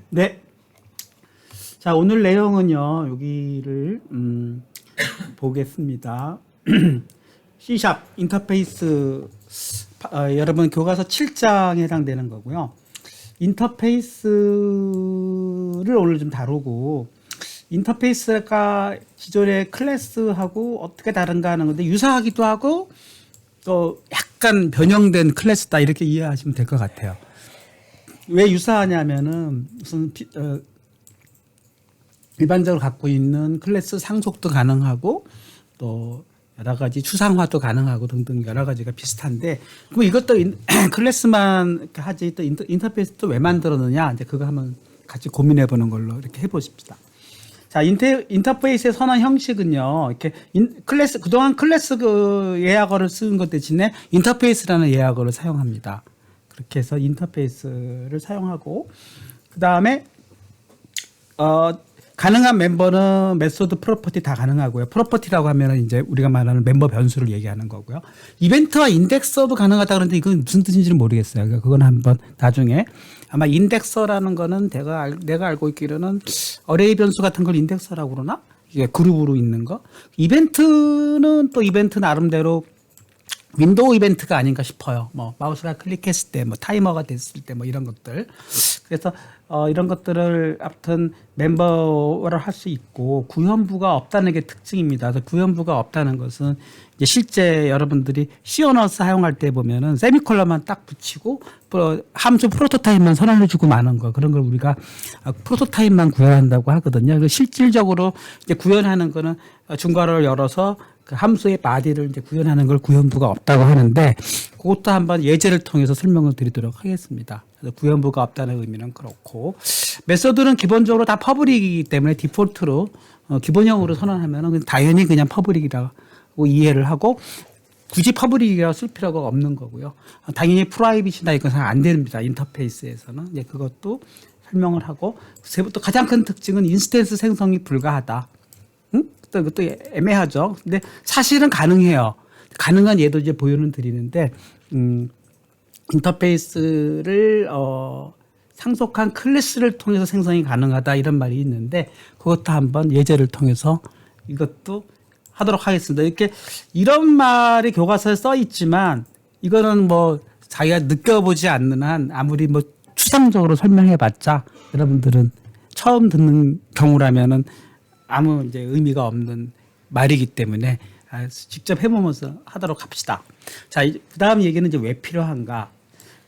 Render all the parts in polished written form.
네. 자, 오늘 내용은요, 여기를, 보겠습니다. C샵 인터페이스, 여러분 교과서 7장에 해당되는 거고요. 인터페이스를 오늘 좀 다루고, 인터페이스가 기존의 클래스하고 어떻게 다른가 하는 건데, 유사하기도 하고, 또 약간 변형된 클래스다, 이렇게 이해하시면 될 것 같아요. 왜 유사하냐면은, 무슨, 일반적으로 갖고 있는 클래스 상속도 가능하고 또 여러 가지 추상화도 가능하고 등등 여러 가지가 비슷한데 그럼 이것도 클래스만 하지 또 인터페이스도 왜 만들었느냐 이제 그거 한번 같이 고민해 보는 걸로 이렇게 해보십시다. 자, 인터페이스의 선언 형식은요, 이렇게 클래스 그동안 클래스 그 예약어를 쓰는 것 대신에 인터페이스라는 예약어를 사용합니다. 그렇게 해서 인터페이스를 사용하고 그 다음에 가능한 멤버는 메소드 프로퍼티 다 가능하고요. 프로퍼티라고 하면 이제 우리가 말하는 멤버 변수를 얘기하는 거고요. 이벤트와 인덱서도 가능하다 그러는데 이건 무슨 뜻인지는 모르겠어요. 그러니까 그건 한번 나중에 아마 인덱서라는 거는 내가 알고 있기로는 어레이 변수 같은 걸 인덱서라고 그러나? 이게 그룹으로 있는 거. 이벤트는 또 이벤트 나름대로 윈도우 이벤트가 아닌가 싶어요. 뭐 마우스가 클릭했을 때, 뭐 타이머가 됐을 때, 뭐 이런 것들. 그래서 이런 것들을 아무튼 멤버를 할 수 있고 구현부가 없다는 게 특징입니다. 그래서 구현부가 없다는 것은 이제 실제 여러분들이 C언어 사용할 때 보면은 세미콜론만 딱 붙이고 함수 프로토타입만 선언해주고 마는 거 그런 걸 우리가 프로토타입만 구현한다고 하거든요. 그래서 실질적으로 이제 구현하는 거는 중괄호를 열어서 그 함수의 바디를 이제 구현하는 걸 구현부가 없다고 하는데 그것도 한번 예제를 통해서 설명을 드리도록 하겠습니다. 그래서 구현부가 없다는 의미는 그렇고 메소드는 기본적으로 다 퍼블릭이기 때문에 디폴트로 기본형으로 선언하면은 당연히 그냥 퍼블릭이라고 이해를 하고 굳이 퍼블릭이라고 쓸 필요가 없는 거고요. 당연히 프라이빗이나 이건 안 됩니다. 인터페이스에서는 이제 그것도 설명을 하고 또 가장 큰 특징은 인스턴스 생성이 불가하다. 그것도 애매하죠. 근데 사실은 가능해요. 가능한 예도 이제 보여는 드리는데, 인터페이스를, 상속한 클래스를 통해서 생성이 가능하다 이런 말이 있는데, 그것도 한번 예제를 통해서 이것도 하도록 하겠습니다. 이렇게 이런 말이 교과서에 써 있지만, 이거는 뭐 자기가 느껴보지 않는 한 아무리 뭐 추상적으로 설명해 봤자 여러분들은 처음 듣는 경우라면은 아무 이제 의미가 없는 말이기 때문에 직접 해보면서 하도록 합시다. 자, 그 다음 얘기는 이제 왜 필요한가?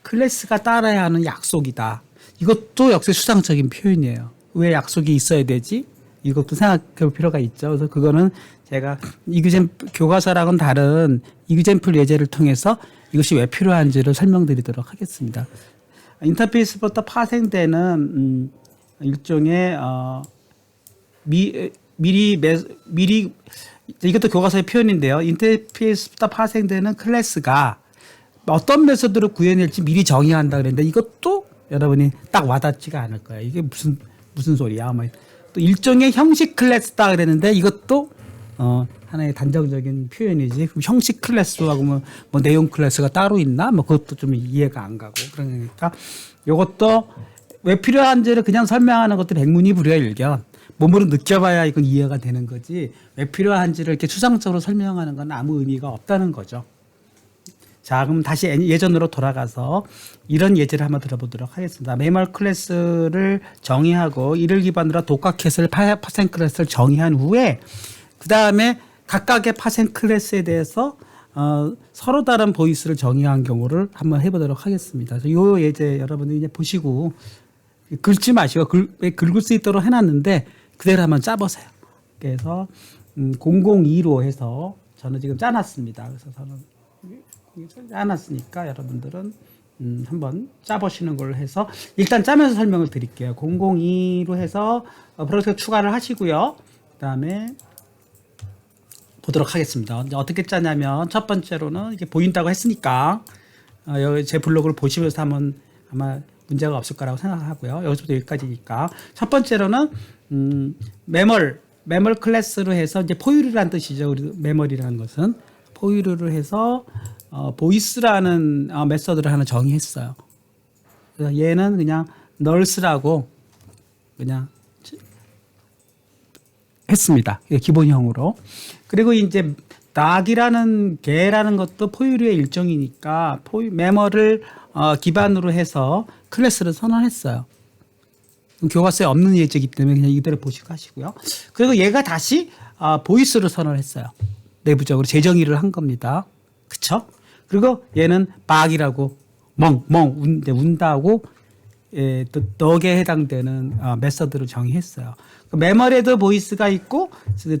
클래스가 따라야 하는 약속이다. 이것도 역시 수상적인 표현이에요. 왜 약속이 있어야 되지? 이것도 생각해 필요가 있죠. 그래서 그거는 제가 교과서랑은 다른 이그젠플 예제를 통해서 이것이 왜 필요한지를 설명드리도록 하겠습니다. 인터페이스부터 파생되는 일종의 미리 이것도 교과서의 표현인데요. 인터페이스부터 파생되는 클래스가 어떤 메소드로 구현할지 미리 정의한다 그랬는데 이것도 여러분이 딱 와닿지가 않을 거예요. 이게 무슨 소리야? 또 일종의 형식 클래스다 그랬는데 이것도 하나의 단정적인 표현이지. 그럼 형식 클래스하고 뭐 내용 클래스가 따로 있나? 뭐 그것도 좀 이해가 안 가고 그러니까 이것도 왜 필요한지를 그냥 설명하는 것도 백문이불여일견. 몸으로 느껴봐야 이건 이해가 되는 거지 왜 필요한지를 이렇게 추상적으로 설명하는 건 아무 의미가 없다는 거죠. 자, 그럼 다시 예전으로 돌아가서 이런 예제를 한번 들어보도록 하겠습니다. 매멀 클래스를 정의하고 이를 기반으로 독학캐슬 파생 클래스를 정의한 후에 그 다음에 각각의 파생 클래스에 대해서 서로 다른 보이스를 정의한 경우를 한번 해보도록 하겠습니다. 이 예제 여러분들이 이제 보시고 긁지 마시고 긁을 수 있도록 해놨는데 그대로 한번 짜보세요. 그래서 002로 해서 저는 지금 짜놨습니다. 그래서 저는 짜놨으니까 여러분들은 한번 짜보시는 걸로 해서 일단 짜면서 설명을 드릴게요. 002로 해서 프로젝트 추가를 하시고요. 그 다음에 보도록 하겠습니다. 이제 어떻게 짜냐면 첫 번째로는 이게 보인다고 했으니까 여기 제 블로그를 보시면서 하면 아마 문제가 없을 거라고 생각하고요. 여기서부터 여기까지니까. 첫 번째로는, 매멀 클래스로 해서 이제 포유류라는 뜻이죠. 우리 매멀이라는 것은. 포유류를 해서, 보이스라는 메서드를 하나 정의했어요. 그래서 얘는 그냥 널스라고 그냥 했습니다. 기본형으로. 그리고 이제 낙이라는 개라는 것도 포유류의 일종이니까 메머를 기반으로 해서 클래스를 선언했어요. 교과서에 없는 예제이기 때문에 그냥 이대로 보시고 하시고요. 그리고 얘가 다시 보이스를 선언했어요. 내부적으로 재정의를 한 겁니다. 그쵸? 그리고 얘는 박이라고 운다고 또 덕에 해당되는 메서드를 정의했어요. 메모리에도 보이스가 있고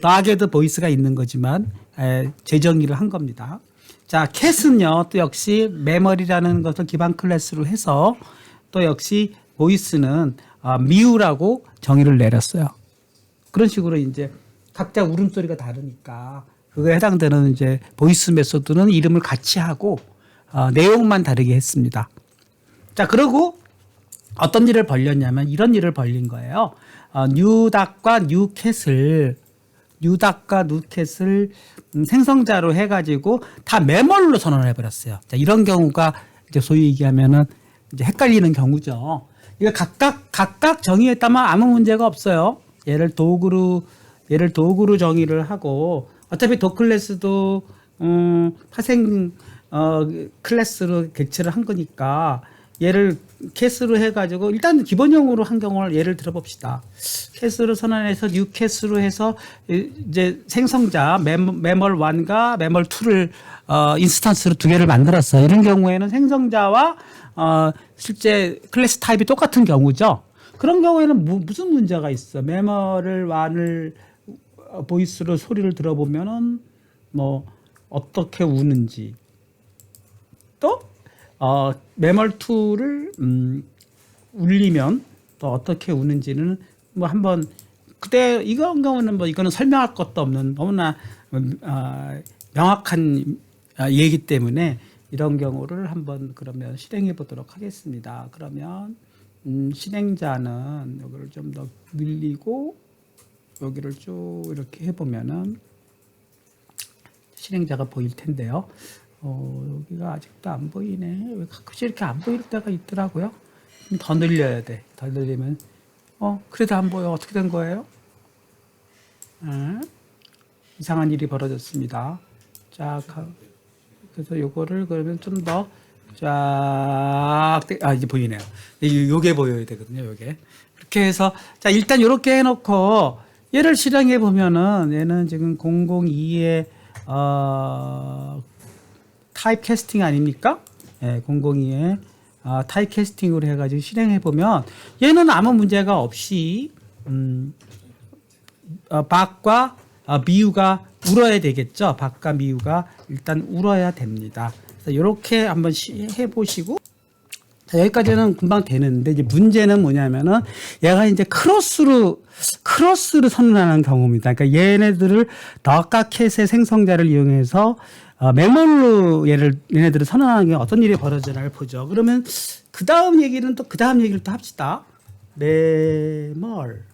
덕에도 보이스가 있는 거지만 재정의를 한 겁니다. 자, 캣은요 또 역시 메모리라는 것을 기반 클래스로 해서 또 역시 보이스는 미우라고 정의를 내렸어요. 그런 식으로 이제 각자 울음소리가 다르니까 그거에 해당되는 이제 보이스 메소드는 이름을 같이 하고 내용만 다르게 했습니다. 자, 그리고 어떤 일을 벌렸냐면 이런 일을 벌린 거예요. 뉴닥과 뉴캣을 생성자로 해가지고 다 매멀로 선언을 해버렸어요. 자, 이런 경우가 이제 소위 얘기하면은 이제 헷갈리는 경우죠. 이거 각각 정의했다면 아무 문제가 없어요. 얘를 도구로 정의를 하고 어차피 도클래스도 파생 클래스로 객체를 한 거니까 얘를 캐스로 해가지고 일단 기본형으로 한 경우를 예를 들어봅시다. 캐스로 선언해서 뉴 캐스로 해서 이제 생성자 매멀 1과 매멀 2를 인스턴스로 두 개를 만들었어요. 이런 경우에는 생성자와 실제 클래스 타입이 똑같은 경우죠. 그런 경우에는 무슨 문제가 있어? 매멀을 1을 보이스로 소리를 들어보면은 뭐 어떻게 우는지 또 매멀2를 울리면 또 어떻게 우는지는 뭐 한번 그때 이런 경우는 뭐 이거는 설명할 것도 없는 너무나 명확한 얘기 때문에 이런 경우를 한번 그러면 실행해 보도록 하겠습니다. 그러면 실행자는 여기를 좀 더 늘리고 여기를 쭉 이렇게 해보면은 실행자가 보일 텐데요. 여기가 아직도 안 보이네. 왜 가끔씩 이렇게 안 보일 때가 있더라고요. 더 늘려야 돼. 더 늘리면 그래도 안 보여. 어떻게 된 거예요? 이상한 일이 벌어졌습니다. 자, 그래서 요거를 그러면 좀 더 쫙, 이제 보이네요. 요게 보여야 되거든요. 요게. 이렇게 해서 자, 일단 요렇게 해놓고 얘를 실행해 보면은 얘는 지금 002의 타입 캐스팅 아닙니까? 예, 002에 타입 캐스팅으로 해가지고 실행해 보면 얘는 아무 문제가 없이 박과 미우가 울어야 되겠죠. 박과 미우가 일단 울어야 됩니다. 그래서 이렇게 한번 해보시고 자, 여기까지는 금방 되는데 이제 문제는 뭐냐면은 얘가 이제 크로스를 선언하는 경우입니다. 그러니까 얘네들을 덕과 캣의 생성자를 이용해서 매몰로 얘네들을 선언하는 게 어떤 일이 벌어지나를 보죠. 그러면 그 다음 얘기를 또 합시다. 매몰.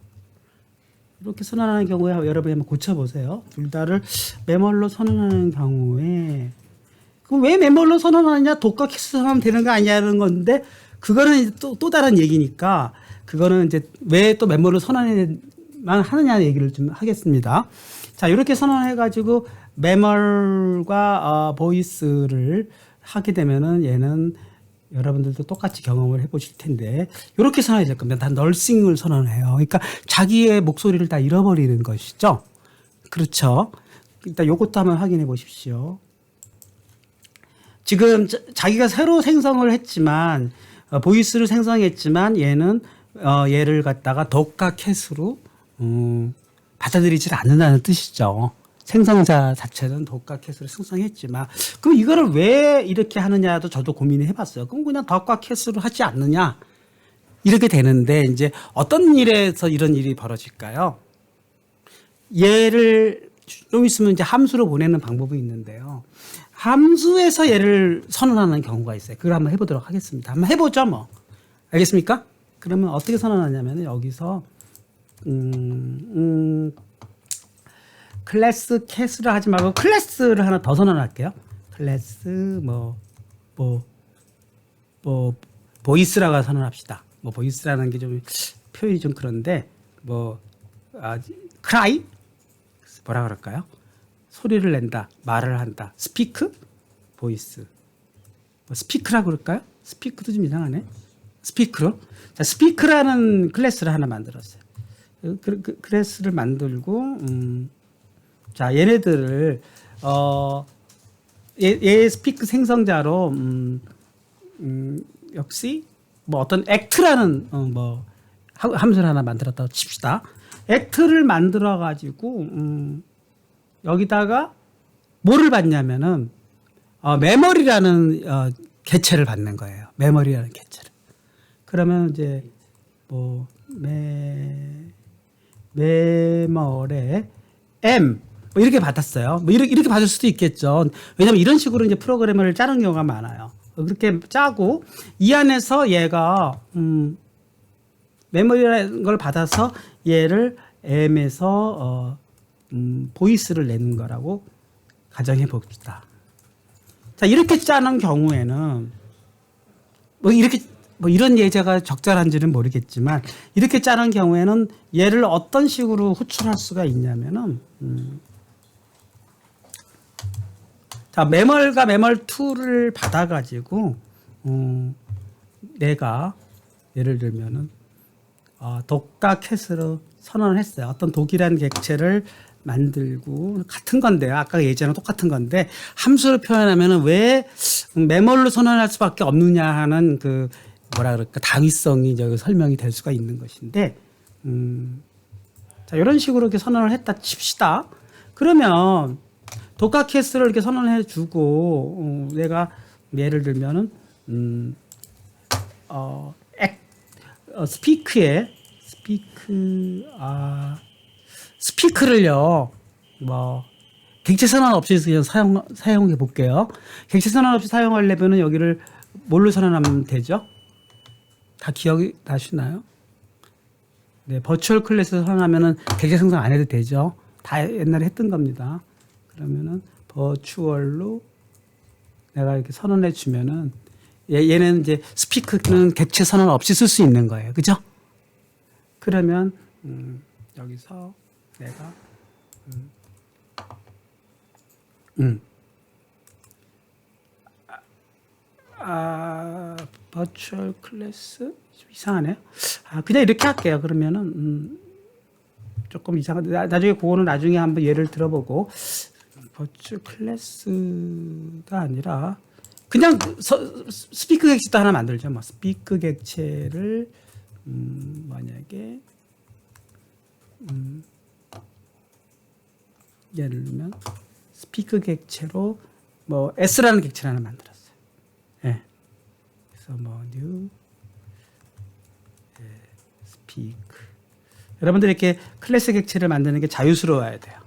이렇게 선언하는 경우에 여러분이 한번 고쳐보세요. 둘 다를 매몰로 선언하는 경우에 그럼 왜 매몰로 선언하느냐? 독과 캣을 선언하면 되는 거 아니냐는 건데 그거는 이제 또 다른 얘기니까 그거는 이제 왜 또 매몰로 선언만 하느냐 얘기를 좀 하겠습니다. 자, 이렇게 선언해가지고 매멀과 보이스를 하게 되면은 얘는 여러분들도 똑같이 경험을 해보실 텐데 이렇게 선언이 될 겁니다. 다 널싱을 선언해요. 그러니까 자기의 목소리를 다 잃어버리는 것이죠. 그렇죠. 일단 이것도 한번 확인해 보십시오. 지금 자기가 새로 생성을 했지만 보이스를 생성했지만 얘는 얘를 갖다가 덕과 캣으로 받아들이질 않는다는 뜻이죠. 생성자 자체는 덕과 캣으로 생성했지만 그럼 이거를 왜 이렇게 하느냐도 저도 고민을 해봤어요. 그럼 그냥 덕과 캣으로 하지 않느냐 이렇게 되는데 이제 어떤 일에서 이런 일이 벌어질까요? 얘를 좀 있으면 이제 함수로 보내는 방법이 있는데요. 함수에서 얘를 선언하는 경우가 있어요. 그걸 한번 해보도록 하겠습니다. 한번 해보죠, 뭐. 알겠습니까? 그러면 어떻게 선언하냐면 여기서 클래스 캣으로 하지 말고 클래스를 하나 더 선언할게요. 클래스 보이스라고 선언합시다. 뭐 보이스라는 게 좀 표현이 좀 그런데 뭐 cry 뭐라 그럴까요? 소리를 낸다, 말을 한다. speak, voice. 뭐 speak라고 그럴까요? speak도 좀 이상하네. speak로. 자, speak라는 클래스를 하나 만들었어요. 클래스를 만들고 자, 얘네들을 얘 speak 생성자로 역시 뭐 어떤 act라는 뭐 함수를 하나 만들었다고 칩시다. act를 만들어 가지고 여기다가 뭐를 받냐면은 메모리라는 개체를 받는 거예요. 메모리라는 개체를. 그러면 이제 뭐 메모리에 m 뭐 이렇게 받았어요. 뭐 이렇게 받을 수도 있겠죠. 왜냐면 이런 식으로 이제 프로그래머를 짜는 경우가 많아요. 그렇게 짜고 이 안에서 얘가 메모리라는 걸 받아서 얘를 m에서 보이스를 내는 거라고 가정해 봅시다. 자, 이렇게 짜는 경우에는 뭐 이런 예제가 적절한지는 모르겠지만 이렇게 짜는 경우에는 얘를 어떤 식으로 호출할 수가 있냐면은 자, 매멀과 매멀2를 받아가지고 내가 예를 들면은 독과 캣으로 선언을 했어요. 어떤 독이라는 객체를 만들고 같은 건데요. 아까 예제랑 똑같은 건데 함수를 표현하면은 왜 매멀로 선언할 수밖에 없느냐 하는 그 뭐라 그럴까 당위성이 저기 설명이 될 수가 있는 것인데 자, 이런 식으로 이렇게 선언을 했다 칩시다. 그러면 독과 캣을 이렇게 선언해 주고 내가 예를 들면은 스피크를요 뭐 객체 선언 없이 그냥 사용해 볼게요. 객체 선언 없이 사용하려면은 여기를 뭘로 선언하면 되죠? 다 기억이 나시나요? 네, 버추얼 클래스 선언하면은 객체 생성 안 해도 되죠. 다 옛날에 했던 겁니다. 그러면은 버추얼로 내가 이렇게 선언해 주면은 얘는 이제 스피크는 객체 선언 없이 쓸 수 있는 거예요. 그죠? 그러면 여기서 내가 버추얼 클래스 좀 이상하네요. 그냥 이렇게 할게요. 그러면은 조금 이상한데 나중에 그거는 나중에 한번 예를 들어보고 버추얼 클래스가 아니라 그냥 스피크 객체도 하나 만들죠. 뭐 스피크 객체를 만약에 예를 들면 스피크 객체로 뭐 S라는 객체를 하나 만들었어요. 예. 그래서 뭐 new 스피크. 여러분들 이렇게 클래스 객체를 만드는 게 자유스러워야 돼요.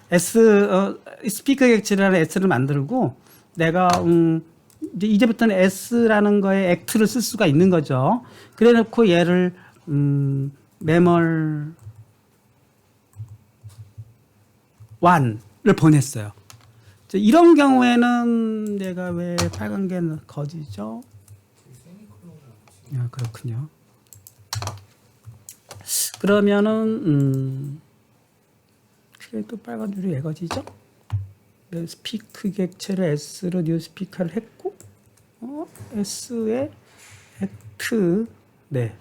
그래서 스피크 객체라는 S를 만들고 내가 이제부터는 S라는 거에 act를 쓸 수가 있는 거죠. 그래 놓고 얘를 매멀 1을 보냈어요. 이런 경우에는 내가 왜 빨간 게 거지죠? 그렇군요. 그러면은 그래도 빨간 줄이 왜 거지죠? 스피크 객체를 S로 뉴 스피커를 했고 S에 액트 네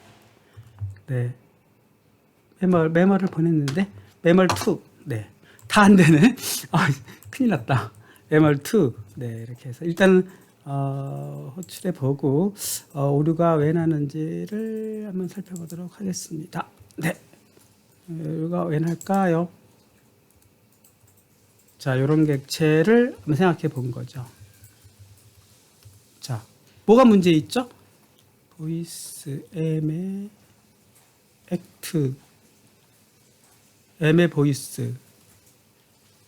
매멀을 보냈는데 매멀2 네 다 안 되네. 큰일 났다. 매멀2 네 이렇게 해서 일단 호출해 보고 오류가 왜 나는지를 한번 살펴보도록 하겠습니다. 네 오류가 왜 날까요? 자, 이런 객체를 한번 생각해 본 거죠. 자, 뭐가 문제 있죠? 보이스, M의 액트, M의 보이스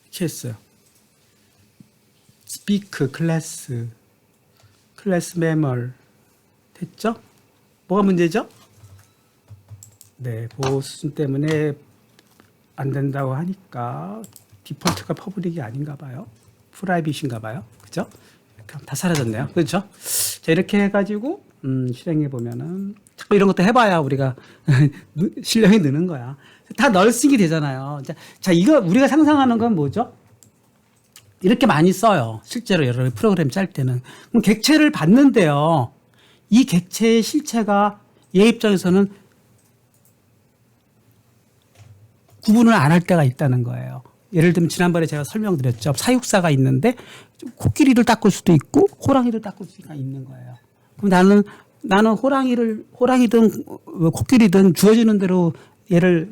이렇게 했어요. 스피크, 클래스 매멀 됐죠? 뭐가 문제죠? 네, 보호 수준 때문에 안 된다고 하니까 디폴트가 퍼블릭이 아닌가 봐요. 프라이빗인가 봐요. 그죠? 다 사라졌네요. 그렇죠? 자, 이렇게 해가지고 실행해 보면은 뭐 이런 것도 해봐야 우리가 실력이 느는 거야. 다 널싱이 되잖아요. 자, 이거 우리가 상상하는 건 뭐죠? 이렇게 많이 써요. 실제로 여러 프로그램 짤 때는. 그럼 객체를 봤는데요. 이 객체의 실체가 얘 입장에서는 구분을 안 할 때가 있다는 거예요. 예를 들면 지난번에 제가 설명드렸죠. 사육사가 있는데 코끼리를 닦을 수도 있고 호랑이를 닦을 수가 있는 거예요. 그럼 나는 호랑이든 코끼리든 주어지는 대로 얘를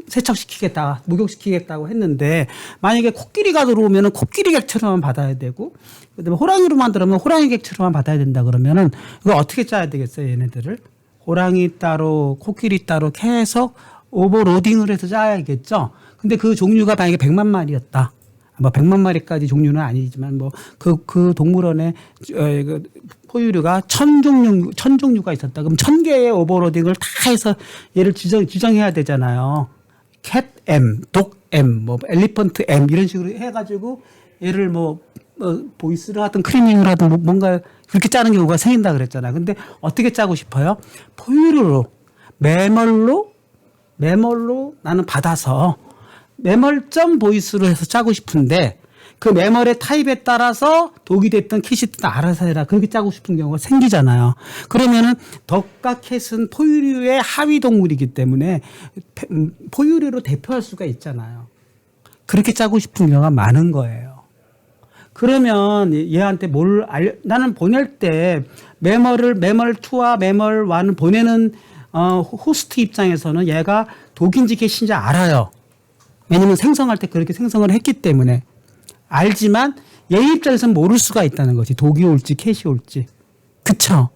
세척시키겠다, 목욕시키겠다고 했는데 만약에 코끼리가 들어오면은 코끼리 객체로만 받아야 되고 그다음에 호랑이로만 들어오면 호랑이 객체로만 받아야 된다 그러면은 이거 어떻게 짜야 되겠어요, 얘네들을? 호랑이 따로, 코끼리 따로 계속 오버로딩을 해서 짜야겠죠. 근데 그 종류가 만약에 100만 마리였다. 뭐 100만 마리까지 종류는 아니지만 뭐 그 동물원에 포유류가 1000종류가 있었다. 그럼 1000개의 오버로딩을 다 해서 얘를 지정해야 되잖아요. 캣 M, 독 M, 뭐 엘리펀트 M 이런 식으로 해가지고 얘를 뭐 보이스를 하든 크리밍을 하든 뭔가 그렇게 짜는 경우가 생긴다 그랬잖아요. 근데 어떻게 짜고 싶어요? 포유류로 매멀로 나는 받아서 매멀점 보이스로 해서 짜고 싶은데 그 매멀의 타입에 따라서 독이 됐든 캣이 됐든 알아서 해라. 그렇게 짜고 싶은 경우가 생기잖아요. 그러면은 덕과 캣은 포유류의 하위 동물이기 때문에 포유류로 대표할 수가 있잖아요. 그렇게 짜고 싶은 경우가 많은 거예요. 그러면 얘한테 나는 보낼 때 매멀2와 매멀1을 보내는 호스트 입장에서는 얘가 독인지 캣인지 알아요. 왜냐면 생성할 때 그렇게 생성을 했기 때문에 알지만 얘 입장에서는 모를 수가 있다는 거지. 독이 올지 캣이 올지. 그쵸?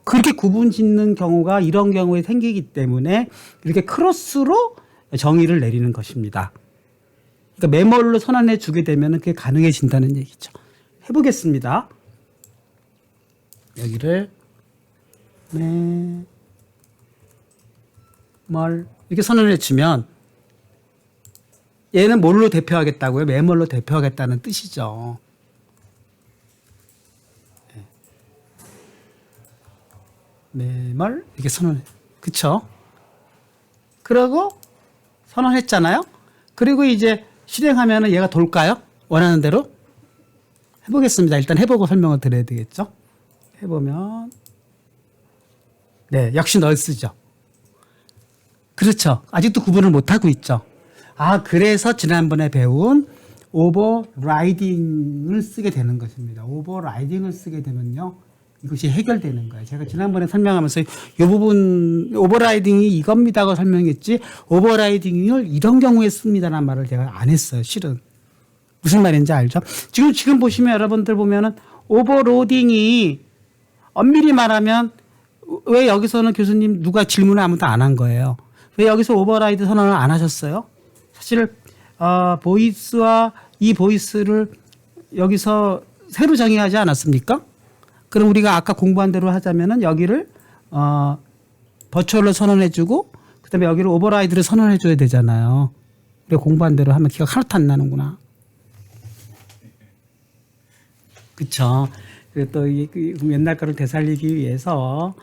그렇게 구분 짓는 경우가 이런 경우에 생기기 때문에 이렇게 크로스로 정의를 내리는 것입니다. 그러니까 매멀로 선언해 주게 되면 그게 가능해진다는 얘기죠. 해보겠습니다. 여기를 매멀 이렇게 선언해 주면 얘는 뭘로 대표하겠다고요? 매멀로 대표하겠다는 뜻이죠. 매멀 이렇게 선언해. 그쵸? 그러고 선언했잖아요. 그리고 이제 실행하면은 얘가 돌까요? 원하는 대로? 해보겠습니다. 일단 해보고 설명을 드려야 되겠죠? 해보면 네, 역시 널스죠. 그렇죠. 아직도 구분을 못하고 있죠. 그래서 지난번에 배운 오버라이딩을 쓰게 되는 것입니다. 오버라이딩을 쓰게 되면요. 이것이 해결되는 거예요. 제가 지난번에 설명하면서 이 부분 오버라이딩이 이겁니다고 설명했지 오버라이딩을 이런 경우에 씁니다라는 말을 제가 안 했어요. 실은. 무슨 말인지 알죠? 지금 보시면 여러분들 보면은 오버로딩이 엄밀히 말하면 왜 여기서는 교수님 누가 질문을 아무도 안 한 거예요. 왜 여기서 오버라이드 선언을 안 하셨어요? 사실 보이스와 이 보이스를 여기서 새로 정의하지 않았습니까? 그럼 우리가 아까 공부한 대로 하자면은 여기를 버추얼로 선언해주고 그다음에 여기를 오버라이드를 선언해줘야 되잖아요. 우리가 공부한 대로 하면 기억 하나도 안 나는구나. 그렇죠. 또 옛날 거를 되살리기 위해서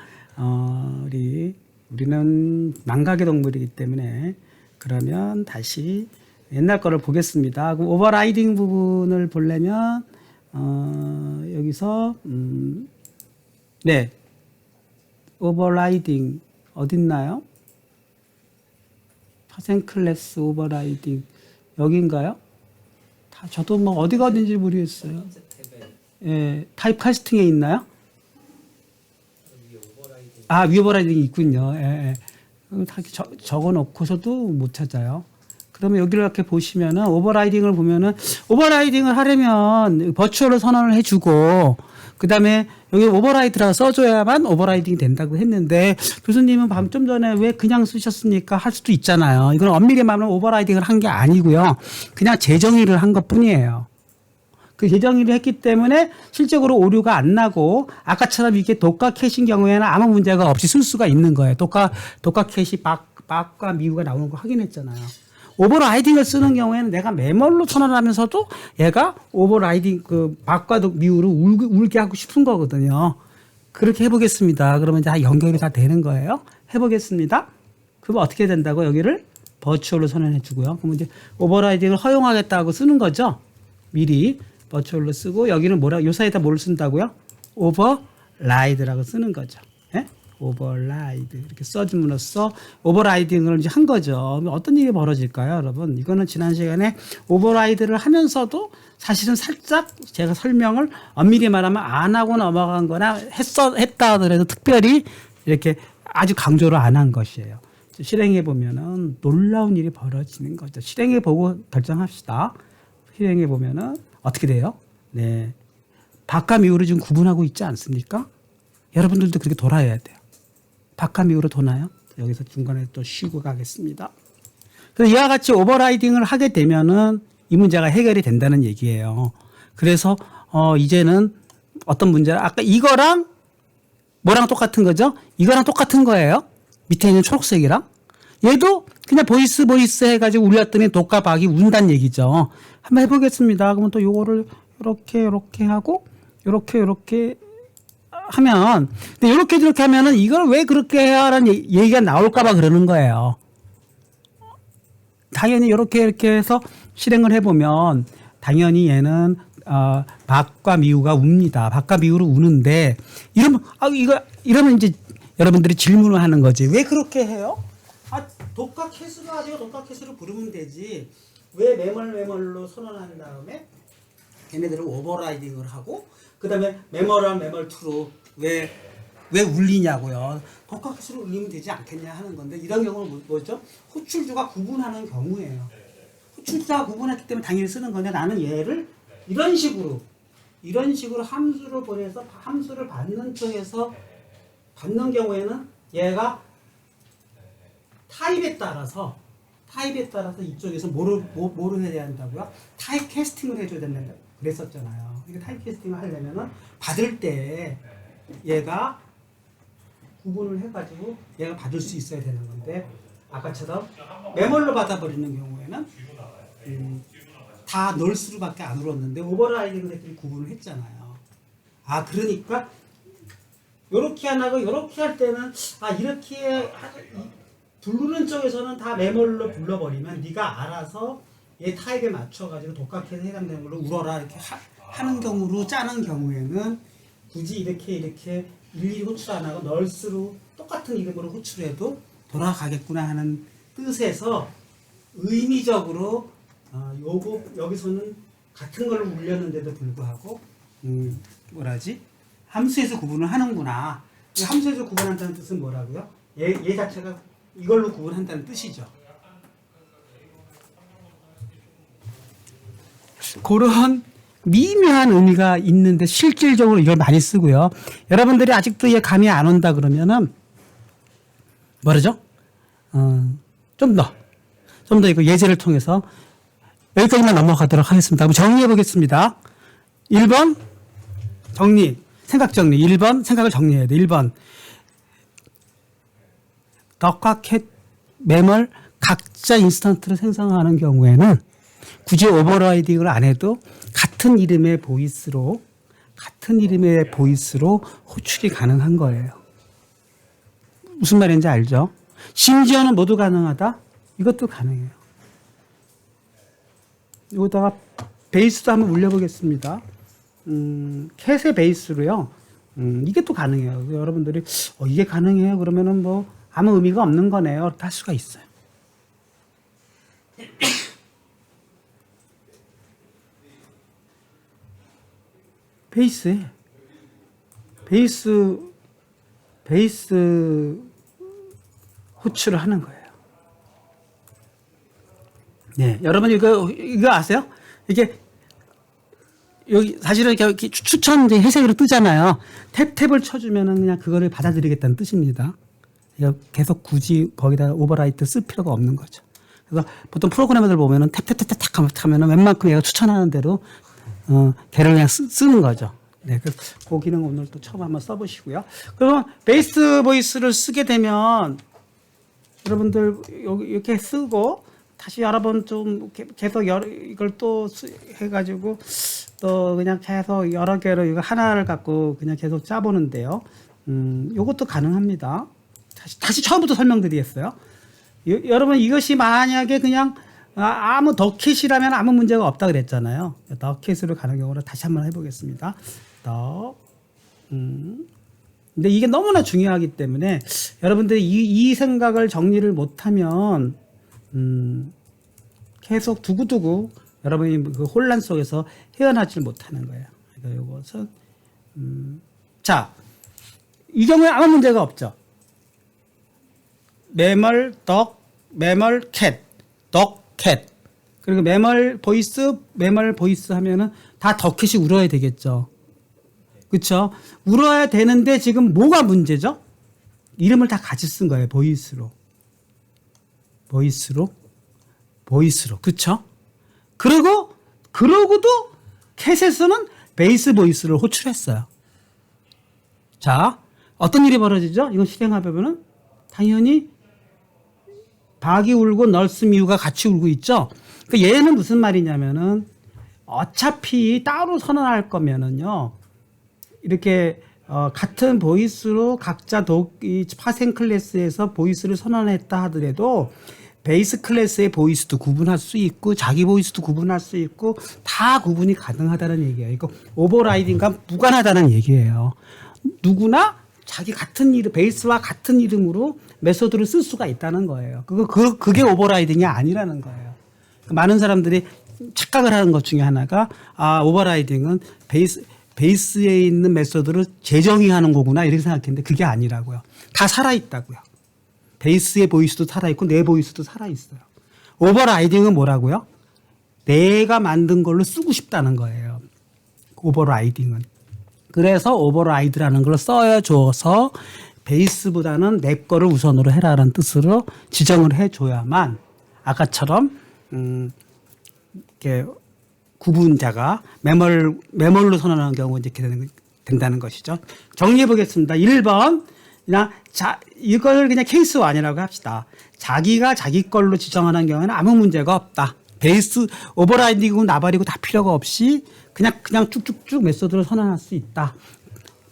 우리는 망각의 동물이기 때문에 그러면 다시 옛날 거를 보겠습니다. 그럼 오버라이딩 부분을 보려면 여기서 네 오버라이딩 어딨나요? 파생 클래스 오버라이딩 여기인가요? 저도 뭐 어디가 어딘지 모르겠어요. 예, 타입 카스팅에 있나요? 위 오버라이딩이 있군요. 예, 예. 다 적어 놓고서도 못 찾아요. 그러면 여기를 이렇게 보시면은 오버라이딩을 보면은 오버라이딩을 하려면 버추얼로 선언을 해주고 그다음에 여기 오버라이드라고 써줘야만 오버라이딩이 된다고 했는데 교수님은 좀 전에 왜 그냥 쓰셨습니까? 할 수도 있잖아요. 이건 엄밀히 말하면 오버라이딩을 한 게 아니고요. 그냥 재정의를 한 것뿐이에요. 그 재정의를 했기 때문에 실적으로 오류가 안 나고 아까처럼 이게 독과 캣인 경우에는 아무 문제가 없이 쓸 수가 있는 거예요. 독과 캣이 박과 미우가 나오는 거 확인했잖아요. 오버라이딩을 쓰는 경우에는 내가 매멀로 선언하면서도 얘가 오버라이딩 박과 미우를 울게 하고 싶은 거거든요. 그렇게 해보겠습니다. 그러면 이제 연결이 다 되는 거예요. 해보겠습니다. 그럼 어떻게 된다고 여기를 버추얼로 선언해 주고요. 그러면 이제 오버라이딩을 허용하겠다고 쓰는 거죠. 미리 버추얼로 쓰고 여기는 뭐라 요 사이에다 뭘 쓴다고요? 오버라이드라고 쓰는 거죠. 예? 오버라이드 이렇게 써줌으로써 오버라이딩을 이제 한 거죠. 어떤 일이 벌어질까요, 여러분? 이거는 지난 시간에 오버라이드를 하면서도 사실은 살짝 제가 설명을 엄밀히 말하면 안 하고 넘어간 거나 했다 하더라도 특별히 이렇게 아주 강조를 안 한 것이에요. 실행해 보면은 놀라운 일이 벌어지는 거죠. 실행해 보고 결정합시다. 실행해 보면은 어떻게 돼요? 네. 박과 미우를 지금 구분하고 있지 않습니까? 여러분들도 그렇게 돌아야 돼요. 박과 미우로 도나요? 여기서 중간에 또 쉬고 가겠습니다. 그래서 이와 같이 오버라이딩을 하게 되면은 이 문제가 해결이 된다는 얘기예요. 그래서 이제는 어떤 문제를 아까 이거랑 뭐랑 똑같은 거죠? 이거랑 똑같은 거예요. 밑에 있는 초록색이랑. 얘도 그냥 보이스 해가지고 울렸더니 독과 박이 운다는 얘기죠. 한번 해보겠습니다. 그러면 또 요거를 이렇게 하고 이렇게 하면 근데 이렇게 하면은 이걸 왜 그렇게 해야라는 얘기가 나올까봐 그러는 거예요. 당연히 이렇게 해서 실행을 해보면 당연히 얘는 박과 미우가 웁니다. 박과 미우로 우는데 이러면 이제 여러분들이 질문을 하는 거지. 왜 그렇게 해요? 독과 캐스로 가지고 독과 캐스로 부르면 되지. 왜 매멀로 선언한 다음에 걔네들을 오버라이딩을 하고 그 다음에 매멀 2로 왜 울리냐고요. 독과 캐스로 울리면 되지 않겠냐 하는 건데 이런 경우는 뭐죠? 호출주가 구분하는 경우예요. 호출주가 구분했기 때문에 당연히 쓰는 건데 나는 얘를 이런 식으로 함수를 보내서 함수를 받는 쪽에서 받는 경우에는 얘가 타입에 따라서 이쪽에서 뭐를 해야 한다고요? 타입 캐스팅을 해줘야 된다고 그랬었잖아요. 그러니까 타입 캐스팅을 하려면은 받을 때 얘가 구분을 해가지고 얘가 받을 수 있어야 되는 건데 아까처럼 매멀로 받아버리는 경우에는 다 널스루밖에 안 울었는데 오버라이딩을 했더니 구분을 했잖아요. 그러니까 요렇게 안 하고 요렇게 할 때는 이렇게 부르는 쪽에서는 다 매멀로 불러버리면 네가 알아서 얘 타입에 맞춰가지고 독학해서 해당되는 걸로 울어라 이렇게 하는 경우로 짜는 경우에는 굳이 이렇게 일일이 호출 안 하고 널스로 똑같은 이름으로 호출해도 돌아가겠구나 하는 뜻에서 의미적으로 여기서는 같은 걸 울렸는데도 불구하고 함수에서 구분을 하는구나. 함수에서 구분한다는 뜻은 뭐라고요? 얘 자체가 이걸로 구분한다는 뜻이죠. 그런 미묘한 의미가 있는데 실질적으로 이걸 많이 쓰고요. 여러분들이 아직도 얘 감이 안 온다 그러면은 뭐라죠? 좀 더 이거 예제를 통해서 여기까지만 넘어가도록 하겠습니다. 한번 정리해 보겠습니다. 1번 생각 정리. 1번 생각을 정리해야 돼. 1번 덕과 캣 매멀 각자 인스턴트를 생성하는 경우에는 굳이 오버라이딩을 안 해도 같은 이름의 보이스로 호출이 가능한 거예요. 무슨 말인지 알죠? 심지어는 모두 가능하다? 이것도 가능해요. 여기다가 베이스도 한번 울려보겠습니다. 캣의 베이스로요. 이게 또 가능해요. 여러분들이 이게 가능해요. 그러면은 뭐 아무 의미가 없는 거네요. 이렇게 할 수가 있어요. 베이스 호출을 하는 거예요. 네, 여러분 이거 아세요? 이게 여기 사실은 이렇게 추천 해석으로 뜨잖아요. 탭을 쳐주면은 그냥 그거를 받아들이겠다는 뜻입니다. 계속 굳이 거기다 오버라이트 쓸 필요가 없는 거죠. 그래서 보통 프로그래머들 보면은 탭 하면은 웬만큼 얘가 추천하는 대로 걔를 그냥 쓰는 거죠. 네, 그래서 그 기능 오늘 또 처음 한번 써보시고요. 그러면 베이스 보이스를 쓰게 되면 여러분들 이렇게 쓰고 다시 여러 번 좀 계속 이걸 또 해가지고 또 그냥 계속 여러 개로 이거 하나를 갖고 그냥 계속 짜보는데요. 요것도 가능합니다. 다시 처음부터 설명드리겠어요. 여러분 이것이 만약에 그냥 아무 덕캣이라면 아무 문제가 없다 그랬잖아요. 덕캣으로 가는 경우를 다시 한번 해보겠습니다. 근데 이게 너무나 중요하기 때문에 여러분들이 이 생각을 정리를 못하면 계속 두고두고 여러분이 그 혼란 속에서 헤어나질 못하는 거예요. 그러니까 이것은 자, 이 경우에 아무 문제가 없죠. 매멀 덕, 매멀 캣, 덕 캣. 그리고 매멀 보이스 하면은 다 덕캣이 울어야 되겠죠. 그렇죠? 울어야 되는데 지금 뭐가 문제죠? 이름을 다 같이 쓴 거예요. 보이스로. 그렇죠? 그러고도 캣에서는 베이스 보이스를 호출했어요. 자, 어떤 일이 벌어지죠? 이건 실행하면은 당연히 박이 울고 널스 미우가 같이 울고 있죠. 그러니까 얘는 무슨 말이냐면은 어차피 따로 선언할 거면은요. 이렇게 같은 보이스로 각자 이 파생 클래스에서 보이스를 선언했다 하더라도 베이스 클래스의 보이스도 구분할 수 있고 자기 보이스도 구분할 수 있고 다 구분이 가능하다는 얘기예요. 이거 오버라이딩과 무관하다는 얘기예요. 누구나 자기 같은 이름, 베이스와 같은 이름으로 메소드를 쓸 수가 있다는 거예요. 그게 오버라이딩이 아니라는 거예요. 많은 사람들이 착각을 하는 것 중에 하나가 오버라이딩은 베이스에 있는 메소드를 재정의하는 거구나 이렇게 생각했는데 그게 아니라고요. 다 살아있다고요. 베이스의 보이스도 살아있고 내 보이스도 살아있어요. 오버라이딩은 뭐라고요? 내가 만든 걸로 쓰고 싶다는 거예요. 오버라이딩은. 그래서 오버라이드라는 걸 써줘서 베이스보다는 내 거를 우선으로 해라라는 뜻으로 지정을 해줘야만 아까처럼 이렇게 구분자가 매몰로 선언하는 경우 이렇게 된다는 것이죠. 정리해 보겠습니다. 1번 이걸 그냥 케이스 1이라고 합시다. 자기가 자기 걸로 지정하는 경우에는 아무 문제가 없다. 베이스 오버라이딩이고 나발이고 다 필요가 없이 그냥 쭉쭉쭉 메소드를 선언할 수 있다.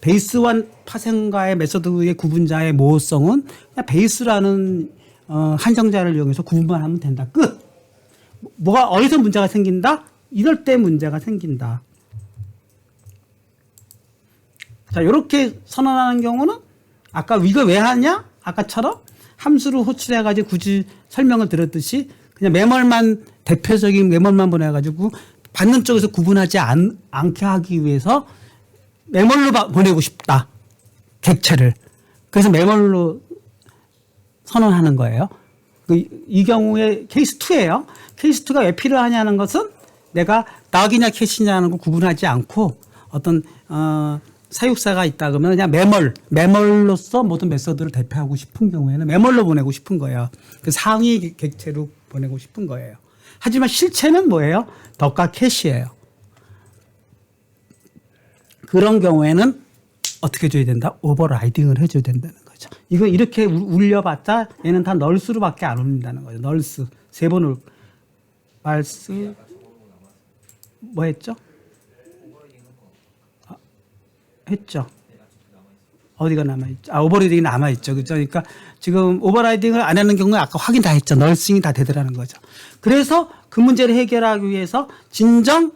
베이스와 파생과의 메소드의 구분자의 모호성은 그냥 베이스라는 한정자를 이용해서 구분만 하면 된다. 끝. 뭐가 어디서 문제가 생긴다? 이럴 때 문제가 생긴다. 자, 이렇게 선언하는 경우는 아까 이거 왜 하냐? 아까처럼 함수를 호출해가지고 굳이 설명을 드렸듯이 그냥 대표적인 매몰만 보내가지고 받는 쪽에서 구분하지 않게 하기 위해서 매몰로 보내고 싶다. 객체를. 그래서 매몰로 선언하는 거예요. 이 경우에 케이스 2예요. 케이스 2가 왜 필요하냐는 것은 내가 덕이냐 캣이냐는 걸 구분하지 않고 어떤 사육사가 있다 그러면 그냥 매몰로서 모든 메소드를 대표하고 싶은 경우에는 매몰로 보내고 싶은 거예요. 그 상위 객체로 보내고 싶은 거예요. 하지만 실체는 뭐예요? 덕과 캣이에요. 그런 경우에는 어떻게 해줘야 된다? 오버라이딩을 해줘야 된다는 거죠. 이거 이렇게 울려봤자 얘는 다 널스로밖에 안 울린다는 거죠. 널스. 3번 울. 말스. 뭐 했죠? 했죠. 어디가 남아있죠? 오버라이딩이 남아있죠. 그죠? 그러니까 지금 오버라이딩을 안 하는 경우에 아까 확인 다 했죠. 널싱이 다 되더라는 거죠. 그래서 그 문제를 해결하기 위해서 진정,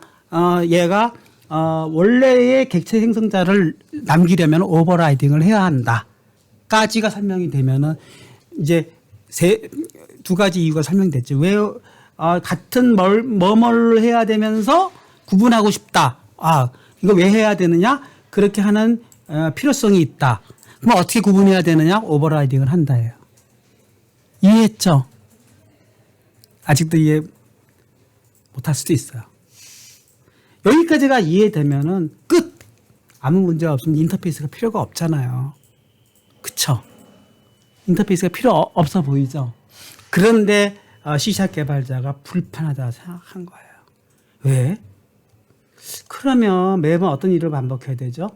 얘가, 원래의 객체 생성자를 남기려면 오버라이딩을 해야 한다. 까지가 설명이 되면은 이제 두 가지 이유가 설명됐죠. 왜, 같은 뭐를 해야 되면서 구분하고 싶다. 이거 왜 해야 되느냐? 그렇게 하는 필요성이 있다. 그럼 어떻게 구분해야 되느냐? 오버라이딩을 한다예요. 이해했죠? 아직도 이해 못할 수도 있어요. 여기까지가 이해되면은 끝! 아무 문제가 없으면 인터페이스가 필요가 없잖아요. 그쵸? 인터페이스가 필요 없어 보이죠? 그런데 C# 개발자가 불편하다 생각한 거예요. 왜? 그러면 매번 어떤 일을 반복해야 되죠?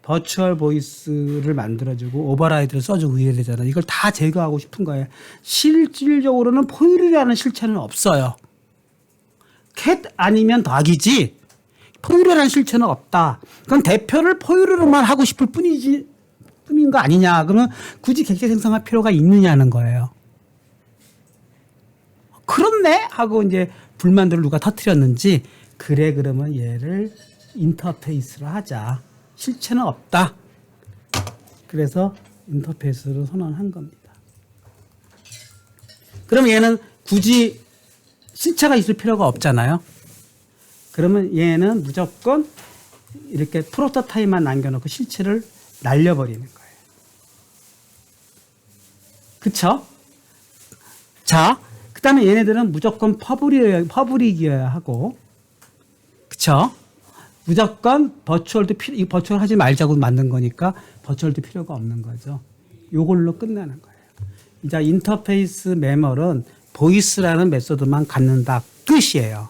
버추얼 보이스를 만들어주고 오버라이드를 써주고 이래야 되잖아요. 이걸 다 제거하고 싶은 거예요. 실질적으로는 포유류라는 실체는 없어요. 캣 아니면 덕이지 포유류라는 실체는 없다. 그건 대표를 포유류로만 하고 싶을 뿐이지 뿐인 거 아니냐. 그러면 굳이 객체 생성할 필요가 있느냐는 거예요. 그렇네 하고 이제 불만들을 누가 터뜨렸는지 그래 그러면 얘를 인터페이스로 하자. 실체는 없다. 그래서 인터페이스로 선언한 겁니다. 그럼 얘는 굳이 실체가 있을 필요가 없잖아요. 그러면 얘는 무조건 이렇게 프로토타입만 남겨놓고 실체를 날려버리는 거예요. 그쵸? 자, 그 다음에 얘네들은 무조건 퍼블릭이어야 하고, 그쵸? 무조건 버추얼도 이 버추얼 하지 말자고 만든 거니까 버추얼도 필요가 없는 거죠. 요걸로 끝나는 거예요. 이제 인터페이스 메멀은 보이스라는 메소드만 갖는다 끝이에요.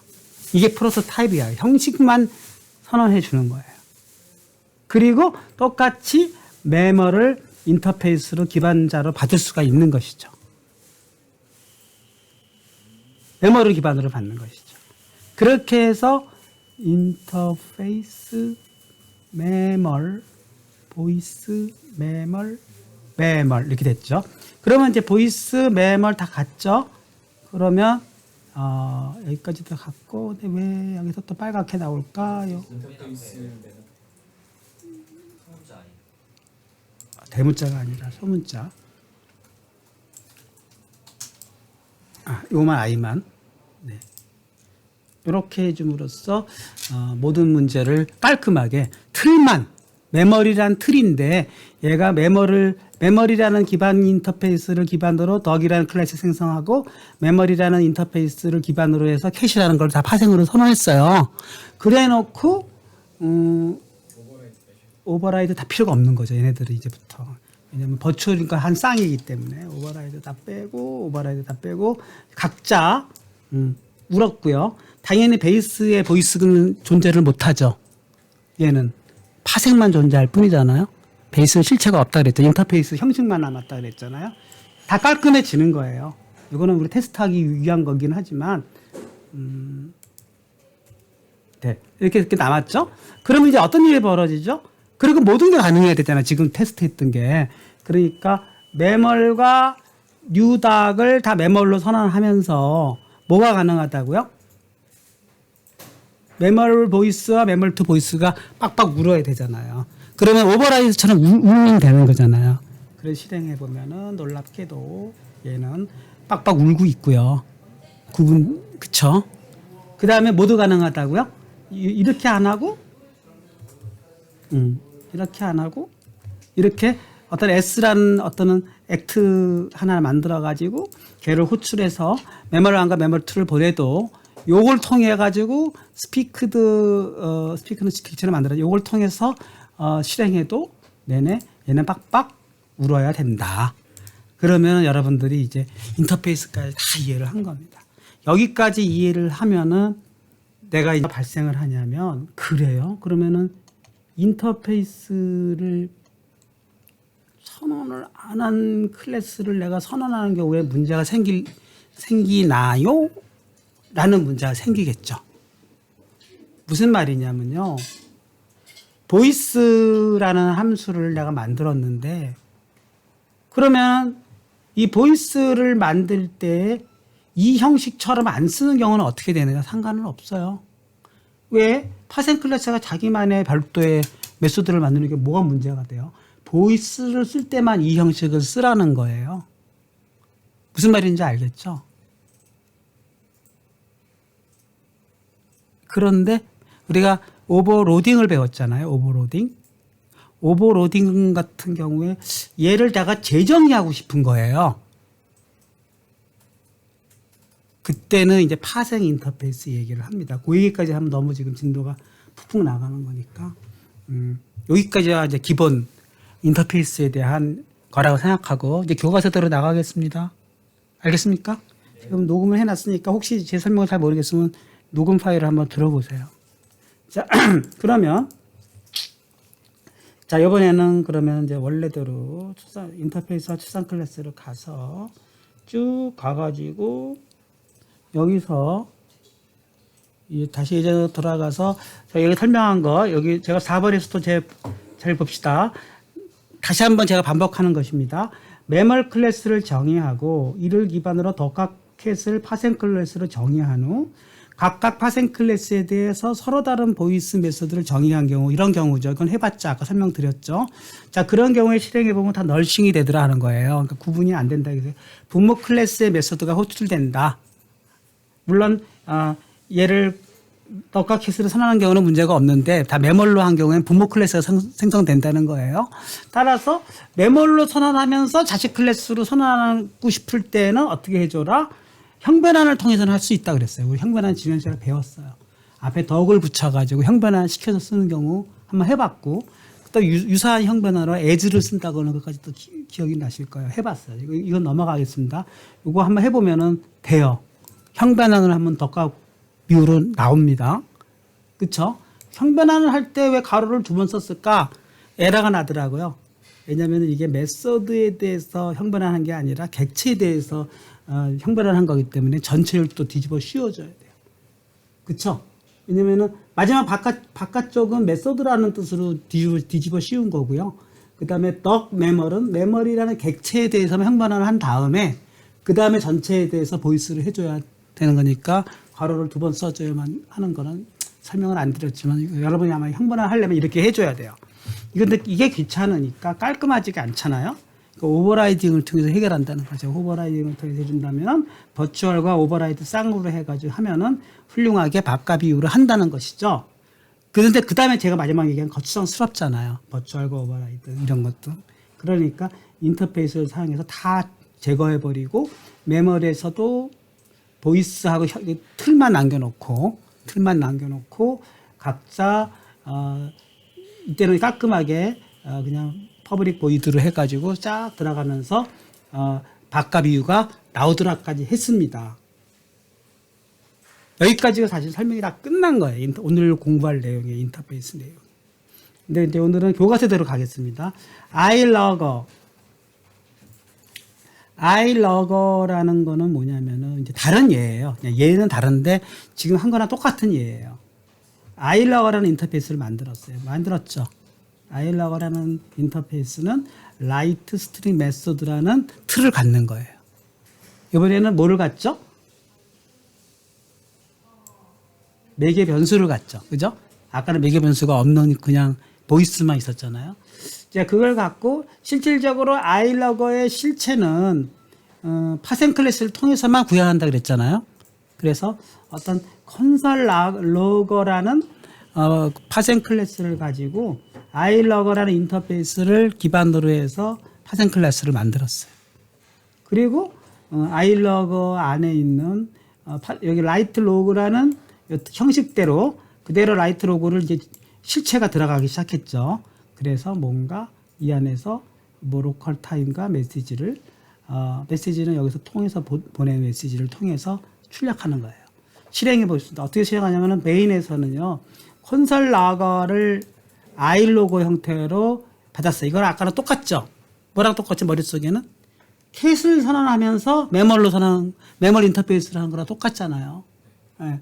이게 프로토타입이야. 형식만 선언해 주는 거예요. 그리고 똑같이 메멀을 인터페이스로 기반자로 받을 수가 있는 것이죠. 메멀을 기반으로 받는 것이죠. 그렇게 해서 인터페이스 메멀, 보이스 메멀, 메멀 이렇게 됐죠. 그러면 이제 보이스 메멀 다 갔죠. 그러면 여기까지도 갔고, 근데 왜 여기서 또 빨갛게 나올까요? 대문자가 아니라 소문자. 요만 아이만. 네. 이렇게 해줌으로써 모든 문제를 깔끔하게 틀만 메모리란 틀인데 얘가 메모리라는 기반 인터페이스를 기반으로 덕이라는 클래스 생성하고 메모리라는 인터페이스를 기반으로 해서 캐시라는 걸 다 파생으로 선언했어요. 그래놓고 오버라이드 다 필요가 없는 거죠. 얘네들은 이제부터. 왜냐면 버추얼이니까 한 쌍이기 때문에 오버라이드 다 빼고 각자 울었고요. 당연히 베이스의 보이스는 존재를 못하죠. 얘는 파생만 존재할 뿐이잖아요. 베이스는 실체가 없다 그랬죠. 인터페이스 형식만 남았다 그랬잖아요. 다 깔끔해지는 거예요. 이거는 우리 테스트하기 위한 거긴 하지만 네. 이렇게 남았죠. 그러면 이제 어떤 일이 벌어지죠? 그리고 모든 게 가능해야 되잖아요. 지금 테스트했던 게. 그러니까 메멀과 뉴닥을 다 메멀로 선언하면서 뭐가 가능하다고요? 메멀 보이스와 메멀 투 보이스가 빡빡 울어야 되잖아요. 그러면 오버라이드처럼 울면 되는 거잖아요. 그래서 실행해 보면은 놀랍게도 얘는 빡빡 울고 있고요. 그쵸? 그 다음에 모두 가능하다고요? 이렇게 안 하고, 이렇게 안 하고, 이렇게 어떤 S라는 어떤 액트 하나 만들어가지고 걔를 호출해서 메멀1과 메멀2를 보내도 요걸 통해 가지고 스피크는 객체를 만들어 요걸 통해서 실행해도 얘는 빡빡 울어야 된다. 그러면 여러분들이 이제 인터페이스까지 다 이해를 한 겁니다. 여기까지 이해를 하면은 내가 이제 발생을 하냐면 그래요. 그러면은 인터페이스를 선언을 안 한 클래스를 내가 선언하는 경우에 문제가 생기나요? 라는 문제가 생기겠죠. 무슨 말이냐면요. 보이스라는 함수를 내가 만들었는데 그러면 이 보이스를 만들 때 이 형식처럼 안 쓰는 경우는 어떻게 되느냐? 상관은 없어요. 왜? 파생 클래스가 자기만의 별도의 메소드를 만드는 게 뭐가 문제가 돼요? 보이스를 쓸 때만 이 형식을 쓰라는 거예요. 무슨 말인지 알겠죠? 그런데 우리가 오버로딩을 배웠잖아요. 오버로딩 같은 경우에 얘를 내가 재정의하고 싶은 거예요. 그때는 이제 파생 인터페이스 얘기를 합니다. 그 얘기까지 하면 너무 지금 진도가 푹푹 나가는 거니까 여기까지가 이제 기본 인터페이스에 대한 거라고 생각하고 이제 교과서대로 나가겠습니다. 알겠습니까? 지금 녹음을 해놨으니까 혹시 제 설명을 잘 모르겠으면 녹음 파일을 한번 들어보세요. 자, 그러면 자 이번에는 그러면 이제 원래대로 인터페이스와 추상 클래스로 가서 쭉 가가지고 여기서 다시 예전으로 돌아가서 여기 설명한 거 여기 제가 4번에서도 잘 봅시다. 다시 한번 제가 반복하는 것입니다. 매멀 클래스를 정의하고 이를 기반으로 덕카켓을 파생 클래스로 정의한 후 각각 파생 클래스에 대해서 서로 다른 보이스 메소드를 정의한 경우, 이런 경우죠. 이건 해봤자 아까 설명드렸죠. 자, 그런 경우에 실행해보면 다 널싱이 되더라 하는 거예요. 그러니까 구분이 안 된다. 그래서 부모 클래스의 메소드가 호출된다. 물론 얘를 덕카켓으로 선언한 경우는 문제가 없는데 다 매멀로 한 경우에는 부모 클래스가 생성된다는 거예요. 따라서 매멀로 선언하면서 자식 클래스로 선언하고 싶을 때는 어떻게 해줘라? 형변환을 통해서는 할 수 있다 그랬어요. 우리 형변환 지면제를 배웠어요. 앞에 덕을 붙여가지고 형변환 시켜서 쓰는 경우 한번 해봤고 또 유사한 형변환으로 as를 쓴다고 하는 것까지 또 기억이 나실 거예요. 해봤어요. 이건 넘어가겠습니다. 이거 한번 해보면은 돼요. 형변환을 하면 덕과 비율은 나옵니다. 그쵸? 형변환을 할 때 왜 가로를 2번 썼을까? 에러가 나더라고요. 왜냐하면 이게 메소드에 대해서 형변환한 게 아니라 객체에 대해서 형변환한 거기 때문에 전체를 또 뒤집어 씌워줘야 돼요. 그쵸? 왜냐면은 마지막 바깥쪽은 메소드라는 뜻으로 뒤집어 씌운 거고요. 그 다음에 덕 매멀은 매멀이라는 객체에 대해서만 형변환을 한 다음에 그 다음에 전체에 대해서 보이스를 해줘야 되는 거니까 괄호를 2번 써줘야만 하는 거는 설명을 안 드렸지만 여러분이 아마 형변환 하려면 이렇게 해줘야 돼요. 근데 이게 귀찮으니까 깔끔하지가 않잖아요. 그러니까 오버라이딩을 통해서 해결한다는 거죠. 오버라이딩을 통해서 해준다면 버추얼과 오버라이드 쌍으로 해가지고 하면은 훌륭하게 밥과 비율을 한다는 것이죠. 그런데 그 다음에 제가 마지막에 얘기한 거추장스럽잖아요. 버추얼과 오버라이드 이런 것도. 그러니까 인터페이스를 사용해서 다 제거해버리고 메모리에서도 보이스하고 틀만 남겨놓고 각자 이때는 깔끔하게 그냥 퍼블릭 보이드를 해가지고 쫙 들어가면서 밥과 비유가 나오더라까지 했습니다. 여기까지가 사실 설명이 다 끝난 거예요. 오늘 공부할 내용의 인터페이스 내용. 근데 이제 오늘은 교과서대로 가겠습니다. iLogger라는 거는 뭐냐면은 이제 다른 예예요. 예는 다른데 지금 한 거랑 똑같은 예예요. iLogger라는 인터페이스를 만들었죠. iLogger라는 인터페이스는 라이트 스트링 메소드라는 틀을 갖는 거예요. 이번에는 뭐를 갖죠? 매개 변수를 갖죠. 그죠? 아까는 매개 변수가 없는 그냥 보이스만 있었잖아요. 자, 그걸 갖고 실질적으로 iLogger의 실체는 파생 클래스를 통해서만 구현한다 그랬잖아요. 그래서 어떤 컨설러거라는 파생 클래스를 가지고 iLogger라는 인터페이스를 기반으로 해서 파생 클래스를 만들었어요. 그리고 iLogger 안에 있는 여기 라이트로그라는 형식대로 그대로 라이트로그를 이제 실체가 들어가기 시작했죠. 그래서 뭔가 이 안에서 뭐 로컬 타임과 메시지는 여기서 통해서 보내는 메시지를 통해서 출력하는 거예요. 실행해 보겠습니다. 어떻게 실행하냐면은 메인에서는요, 콘솔러거를 iLogger 형태로 받았어요. 이걸 아까랑 똑같죠? 뭐랑 똑같지, 머릿속에는? 캣을 선언하면서 매멀 인터페이스를 하는 거랑 똑같잖아요. 네.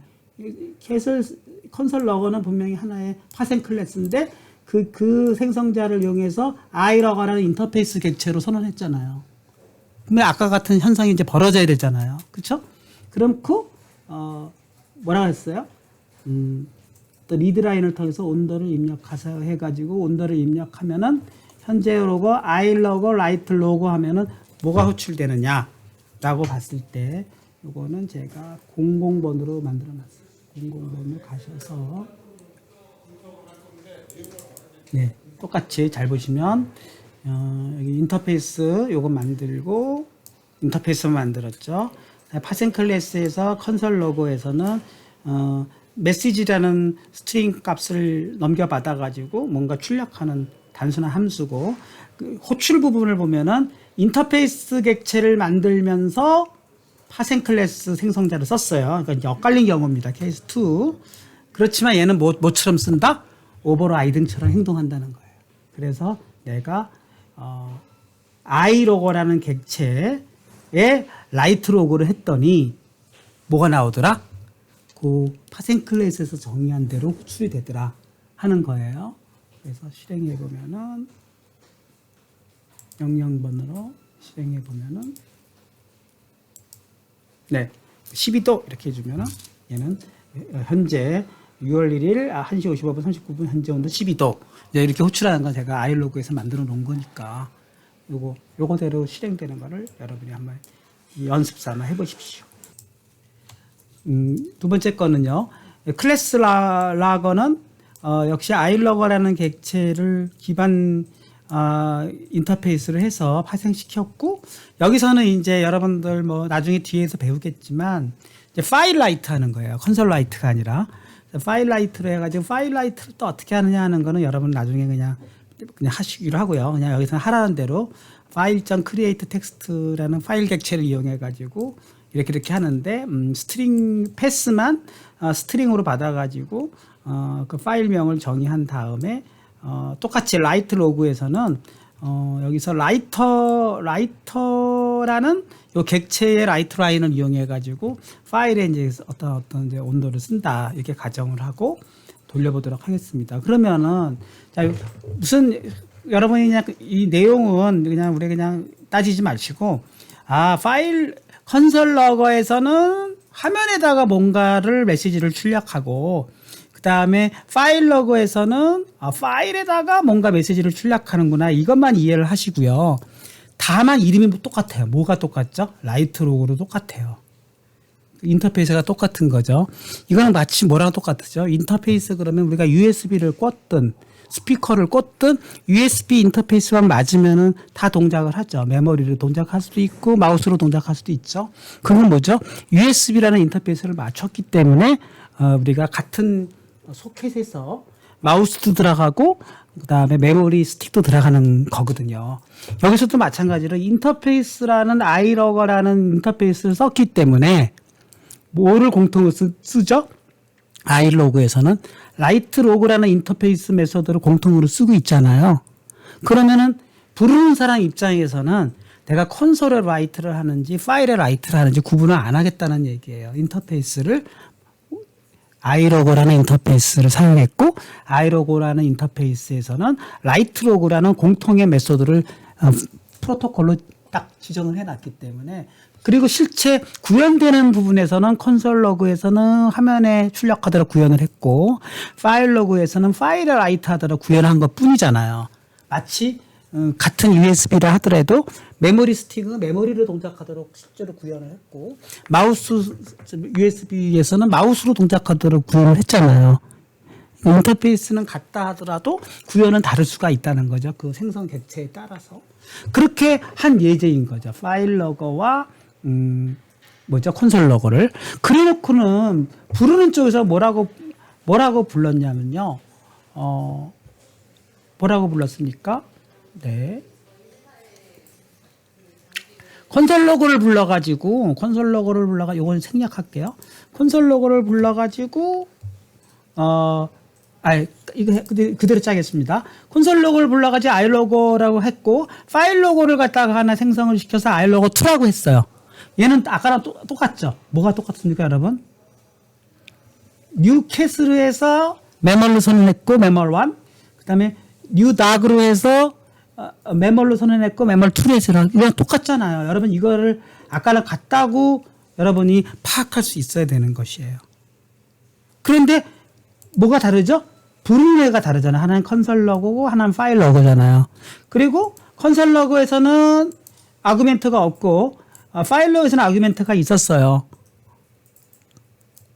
콘솔러거는 분명히 하나의 파생 클래스인데 그 생성자를 이용해서 iLogger라는 인터페이스 객체로 선언했잖아요. 근데 아까 같은 현상이 이제 벌어져야 되잖아요. 그쵸? 그럼 뭐라고 했어요? 또 리드라인을 통해서 온도를 입력하세요 해가지고 온도를 입력하면은 현재 로고 iLogger, 라이트로그 하면은 뭐가 호출되느냐 라고 봤을 때 요거는 제가 00번으로 만들어 놨어요. 00번으로 가셔서 네, 똑같이 잘 보시면 여기 인터페이스 요거 만들고 인터페이스 만들었죠. 파생 클래스에서 컨솔 로고에서는 메시지라는 스트링 값을 넘겨받아 가지고 뭔가 출력하는 단순한 함수고 그 호출 부분을 보면은 인터페이스 객체를 만들면서 파생 클래스 생성자를 썼어요. 그러니까 엇갈린 경우입니다. 케이스 2. 그렇지만 얘는 뭐처럼 쓴다? 오버라이딩처럼 행동한다는 거예요. 그래서 내가 iLogger라는 객체에 라이트로그를 했더니 뭐가 나오더라? 그 파생 클래스에서 정의한 대로 호출이 되더라 하는 거예요. 그래서 실행해 보면은 명령번호로 실행해 보면은 네 12도 이렇게 해주면은 얘는 현재 6월 1일 1시 55분 39분 현재 온도 12도 이렇게 호출하는 건 제가 아이로그에서 만들어 놓은 거니까 요거대로 실행되는 거를 여러분이 한번 연습 삼아 해보십시오. 두 번째 거는요. 클래스 라거는 역시 아이러거라는 객체를 기반 인터페이스를 해서 파생시켰고 여기서는 이제 여러분들 뭐 나중에 뒤에서 배우겠지만 이제 파일 라이트 하는 거예요. 컨솔 라이트가 아니라 파일 라이트로 해가지고 파일 라이트를 또 어떻게 하느냐 하는 거는 여러분 나중에 그냥 하시기로 하고요. 그냥 여기서 하라는 대로 file.create text라는 파일 객체를 이용해 가지고 이렇게 하는데 스트링 패스만 스트링으로 받아가지고 그 파일명을 정의한 다음에 똑같이 라이트 로그에서는 여기서 라이터라는 요 객체의 라이트 라인을 이용해 가지고 파일에 이제 어떤 이제 온도를 쓴다 이렇게 가정을 하고 돌려보도록 하겠습니다. 그러면은 자 무슨 여러분이 그냥 이 내용은 그냥 우리 그냥 따지지 마시고 파일 컨솔 러거에서는 화면에다가 뭔가를 메시지를 출력하고 그 다음에 파일 러거에서는 파일에다가 뭔가 메시지를 출력하는구나 이것만 이해를 하시고요. 다만 이름이 똑같아요. 뭐가 똑같죠? 라이트 로그로 똑같아요. 인터페이스가 똑같은 거죠. 이거는 마치 뭐랑 똑같죠? 인터페이스 그러면 우리가 USB를 꽂든 스피커를 꽂든 USB 인터페이스만 맞으면은 다 동작을 하죠. 메모리로 동작할 수도 있고 마우스로 동작할 수도 있죠. 그건 뭐죠? USB라는 인터페이스를 맞췄기 때문에 우리가 같은 소켓에서 마우스도 들어가고 그다음에 메모리 스틱도 들어가는 거거든요. 여기서도 마찬가지로 인터페이스라는 아이러거라는 인터페이스를 썼기 때문에 뭐를 공통으로 쓰죠? 아이로그에서는 라이트 로그라는 인터페이스 메소드를 공통으로 쓰고 있잖아요. 그러면은 부르는 사람 입장에서는 내가 콘솔에 라이트를 하는지 파일에 라이트를 하는지 구분을 안 하겠다는 얘기예요. 인터페이스를 아이로그라는 인터페이스를 사용했고 아이로그라는 인터페이스에서는 라이트 로그라는 공통의 메소드를 프로토콜로 딱 지정을 해놨기 때문에 그리고 실제 구현되는 부분에서는 콘솔 로그에서는 화면에 출력하도록 구현을 했고 파일 로그에서는 파일에 라이트 하도록 구현한 것 뿐이잖아요. 마치 같은 USB라 하더라도 메모리 스틱은 메모리로 동작하도록 실제로 구현을 했고 마우스 USB에서는 마우스로 동작하도록 구현을 했잖아요. 인터페이스는 같다 하더라도 구현은 다를 수가 있다는 거죠. 그 생성 객체에 따라서. 그렇게 한 예제인 거죠. 파일 러거와 콘솔 러거를. 그래 놓고는 부르는 쪽에서 뭐라고 불렀냐면요. 뭐라고 불렀습니까? 네. 콘솔 러거를 불러가지고 요건 생략할게요. 콘솔 러거를 불러가지고 이거 그대로 짜겠습니다. 콘솔 로고를 불러가지고 아이로고라고 했고 파일 로고를 갖다가 하나 생성을 시켜서 아이로고 2라고 했어요. 얘는 아까랑 똑같죠? 뭐가 똑같습니까, 여러분? 뉴캐스로 해서 메멀로 선언했고 메멀 1, 그다음에 뉴다그로 해서 메멀로 선언했고 메멀 2로 해서 이건 똑같잖아요. 여러분 이거를 아까랑 같다고 여러분이 파악할 수 있어야 되는 것이에요. 그런데 뭐가 다르죠? 부르는 애가 다르잖아요. 하나는 컨솔 러그고 하나는 파일 러그잖아요. 그리고 컨솔 러그에서는 아규멘트가 없고 파일 러그에서는 아규멘트가 있었어요.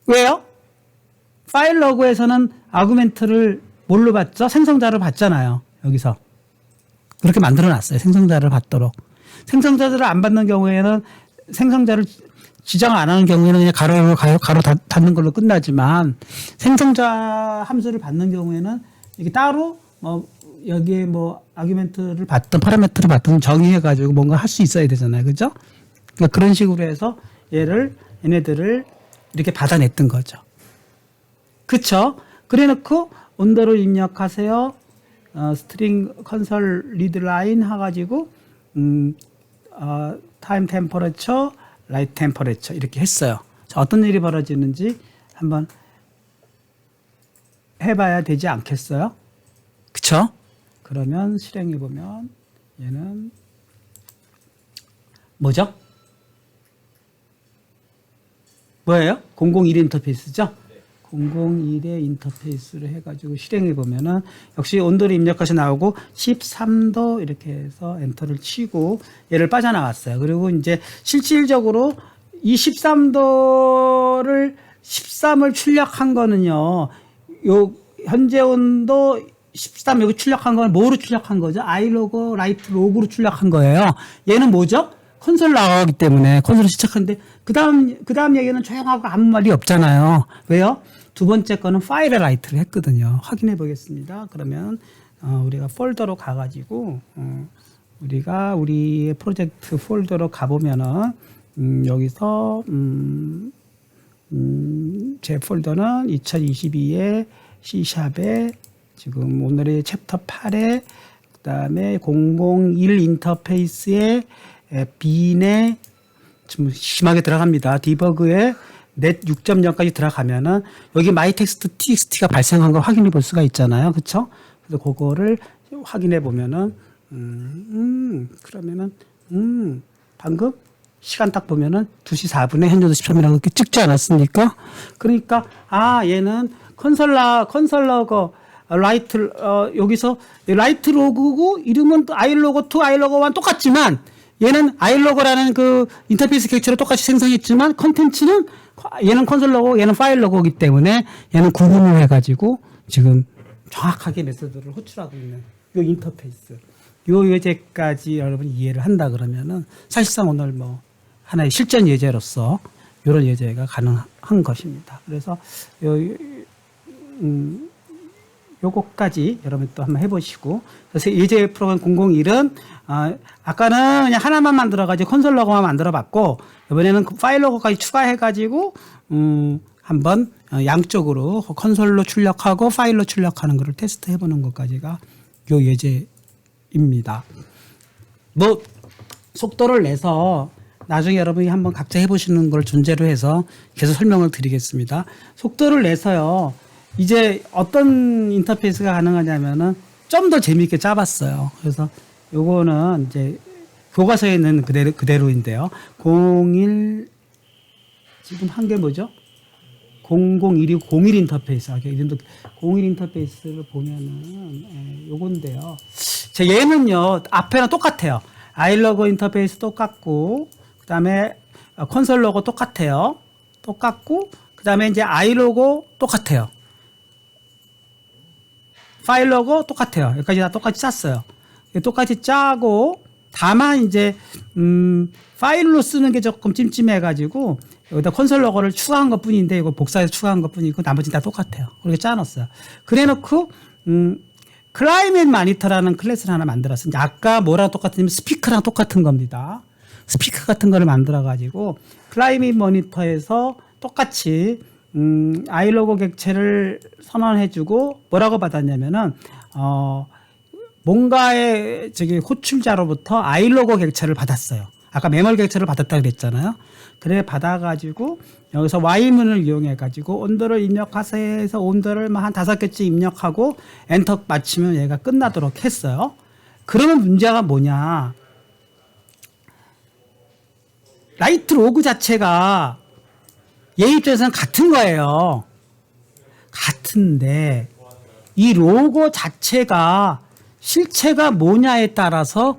왜요? 파일 러그에서는 아규멘트를 뭘로 받죠? 생성자를 받잖아요. 여기서. 그렇게 만들어 놨어요. 생성자를 받도록. 생성자를 안 받는 경우에는 생성자를 지정을 안 하는 경우에는 그냥 가로 닫는 걸로 끝나지만 생성자 함수를 받는 경우에는 이게 따로 여기에 아규멘트를 받든 파라미터를 받든 정의해 가지고 뭔가 할 수 있어야 되잖아요. 그죠? 그러니까 그런 식으로 해서 얘네들을 이렇게 받아냈던 거죠. 그쵸? 그래 놓고 온도를 입력하세요. 스트링 컨솔 리드 라인 해가지고 타임 템퍼레처 라이트 템퍼레처 이렇게 했어요. 자, 어떤 일이 벌어지는지 한번 해봐야 되지 않겠어요? 그쵸? 그러면 실행해 보면 얘는 뭐죠? 뭐예요? 001 인터페이스죠? 001의 인터페이스를 해가지고 실행해 보면은 역시 온도를 입력해서 나오고 13도 이렇게 해서 엔터를 치고 얘를 빠져나왔어요. 그리고 이제 실질적으로 이 13도를 13을 출력한 거는요. 요 현재 온도 13 여기 출력한 건 뭐로 출력한 거죠? iLog, 라이트 로그로 출력한 거예요. 얘는 뭐죠? 콘솔 나가기 때문에 콘솔을 시작하는데 그 다음 얘기는 조용하고 아무 말이 없잖아요. 왜요? 두 번째 거는 파일에 라이트를 했거든요. 확인해 보겠습니다. 그러면 우리가 폴더로 가가지고 우리가 우리의 프로젝트 폴더로 가보면은 여기서 제 폴더는 2022에 C샵에 지금 오늘의 챕터 8에 그다음에 001 인터페이스에 빈에 좀 심하게 들어갑니다. 디버그에 넷 6.0까지 들어가면은 여기 myText txt가 발생한 걸 확인해 볼 수가 있잖아요. 그렇죠? 그래서 그거를 확인해 보면은 그러면은 방금 시간 딱 보면은 2시 4분에 현재도 13이라고 이렇게 찍지 않았습니까? 그러니까 얘는 컨설러거 라이트 여기서 라이트 로그고 이름은 iLog2, iLog1 똑같지만 얘는 iLog라는 그 인터페이스 객체로 똑같이 생성했지만 컨텐츠는 얘는 콘솔러고 얘는 파일러고이기 때문에 얘는 구분을 해가지고 지금 정확하게 메소드를 호출하고 있는 요 인터페이스 요 예제까지 여러분이 이해를 한다 그러면은 사실상 오늘 뭐 하나의 실전 예제로서 이런 예제가 가능한 것입니다. 그래서 요거까지 여러분 또 한번 해보시고 그래서 예제 프로그램 001은 아까는 그냥 하나만 만들어가지고 콘솔러거만 만들어봤고 이번에는 파일러거까지 추가해가지고 한번 양쪽으로 콘솔로 출력하고 파일로 출력하는 것을 테스트해보는 것까지가 요 예제입니다. 뭐 속도를 내서 나중에 여러분이 한번 각자 해보시는 걸 전제로 해서 계속 설명을 드리겠습니다. 속도를 내서요. 이제 어떤 인터페이스가 가능하냐면은 좀 더 재미있게 짜봤어요. 그래서 요거는 이제 교과서에 있는 그대로인데요. 01 지금 한 게 뭐죠? 001이 01 인터페이스. 이름도 01 인터페이스를 보면은 요건데요. 얘는요 앞에는 똑같아요. iLog 인터페이스 똑같고 그다음에 콘솔 로고 똑같아요. 똑같고 그다음에 이제 iLog 똑같아요. 파일 로고 똑같아요. 여기까지 다 똑같이 짰어요. 똑같이 짜고 다만 이제 파일로 쓰는 게 조금 찜찜해가지고 여기다 콘솔 로고를 추가한 것뿐인데 이거 복사해서 추가한 것뿐이고 나머지 다 똑같아요. 그렇게 짜놨어요. 그래놓고 클라이밋 마니터라는 클래스를 하나 만들었어요. 아까 뭐랑 똑같으냐면 스피커랑 똑같은 겁니다. 스피커 같은 거를 만들어가지고 클라이밋 모니터에서 똑같이 iLog 객체를 선언해주고 뭐라고 받았냐면은 뭔가의 호출자로부터 iLog 객체를 받았어요. 아까 메모리 객체를 받았다 그랬잖아요. 그래 받아가지고 여기서 y문을 이용해가지고 온도를 입력하세요 해서 온도를 한 5개쯤 입력하고 엔터 맞추면 얘가 끝나도록 했어요. 그러면 문제가 뭐냐? 라이트 로그 자체가 얘 입장에서는 같은 거예요. 같은데 이 로고 자체가 실체가 뭐냐에 따라서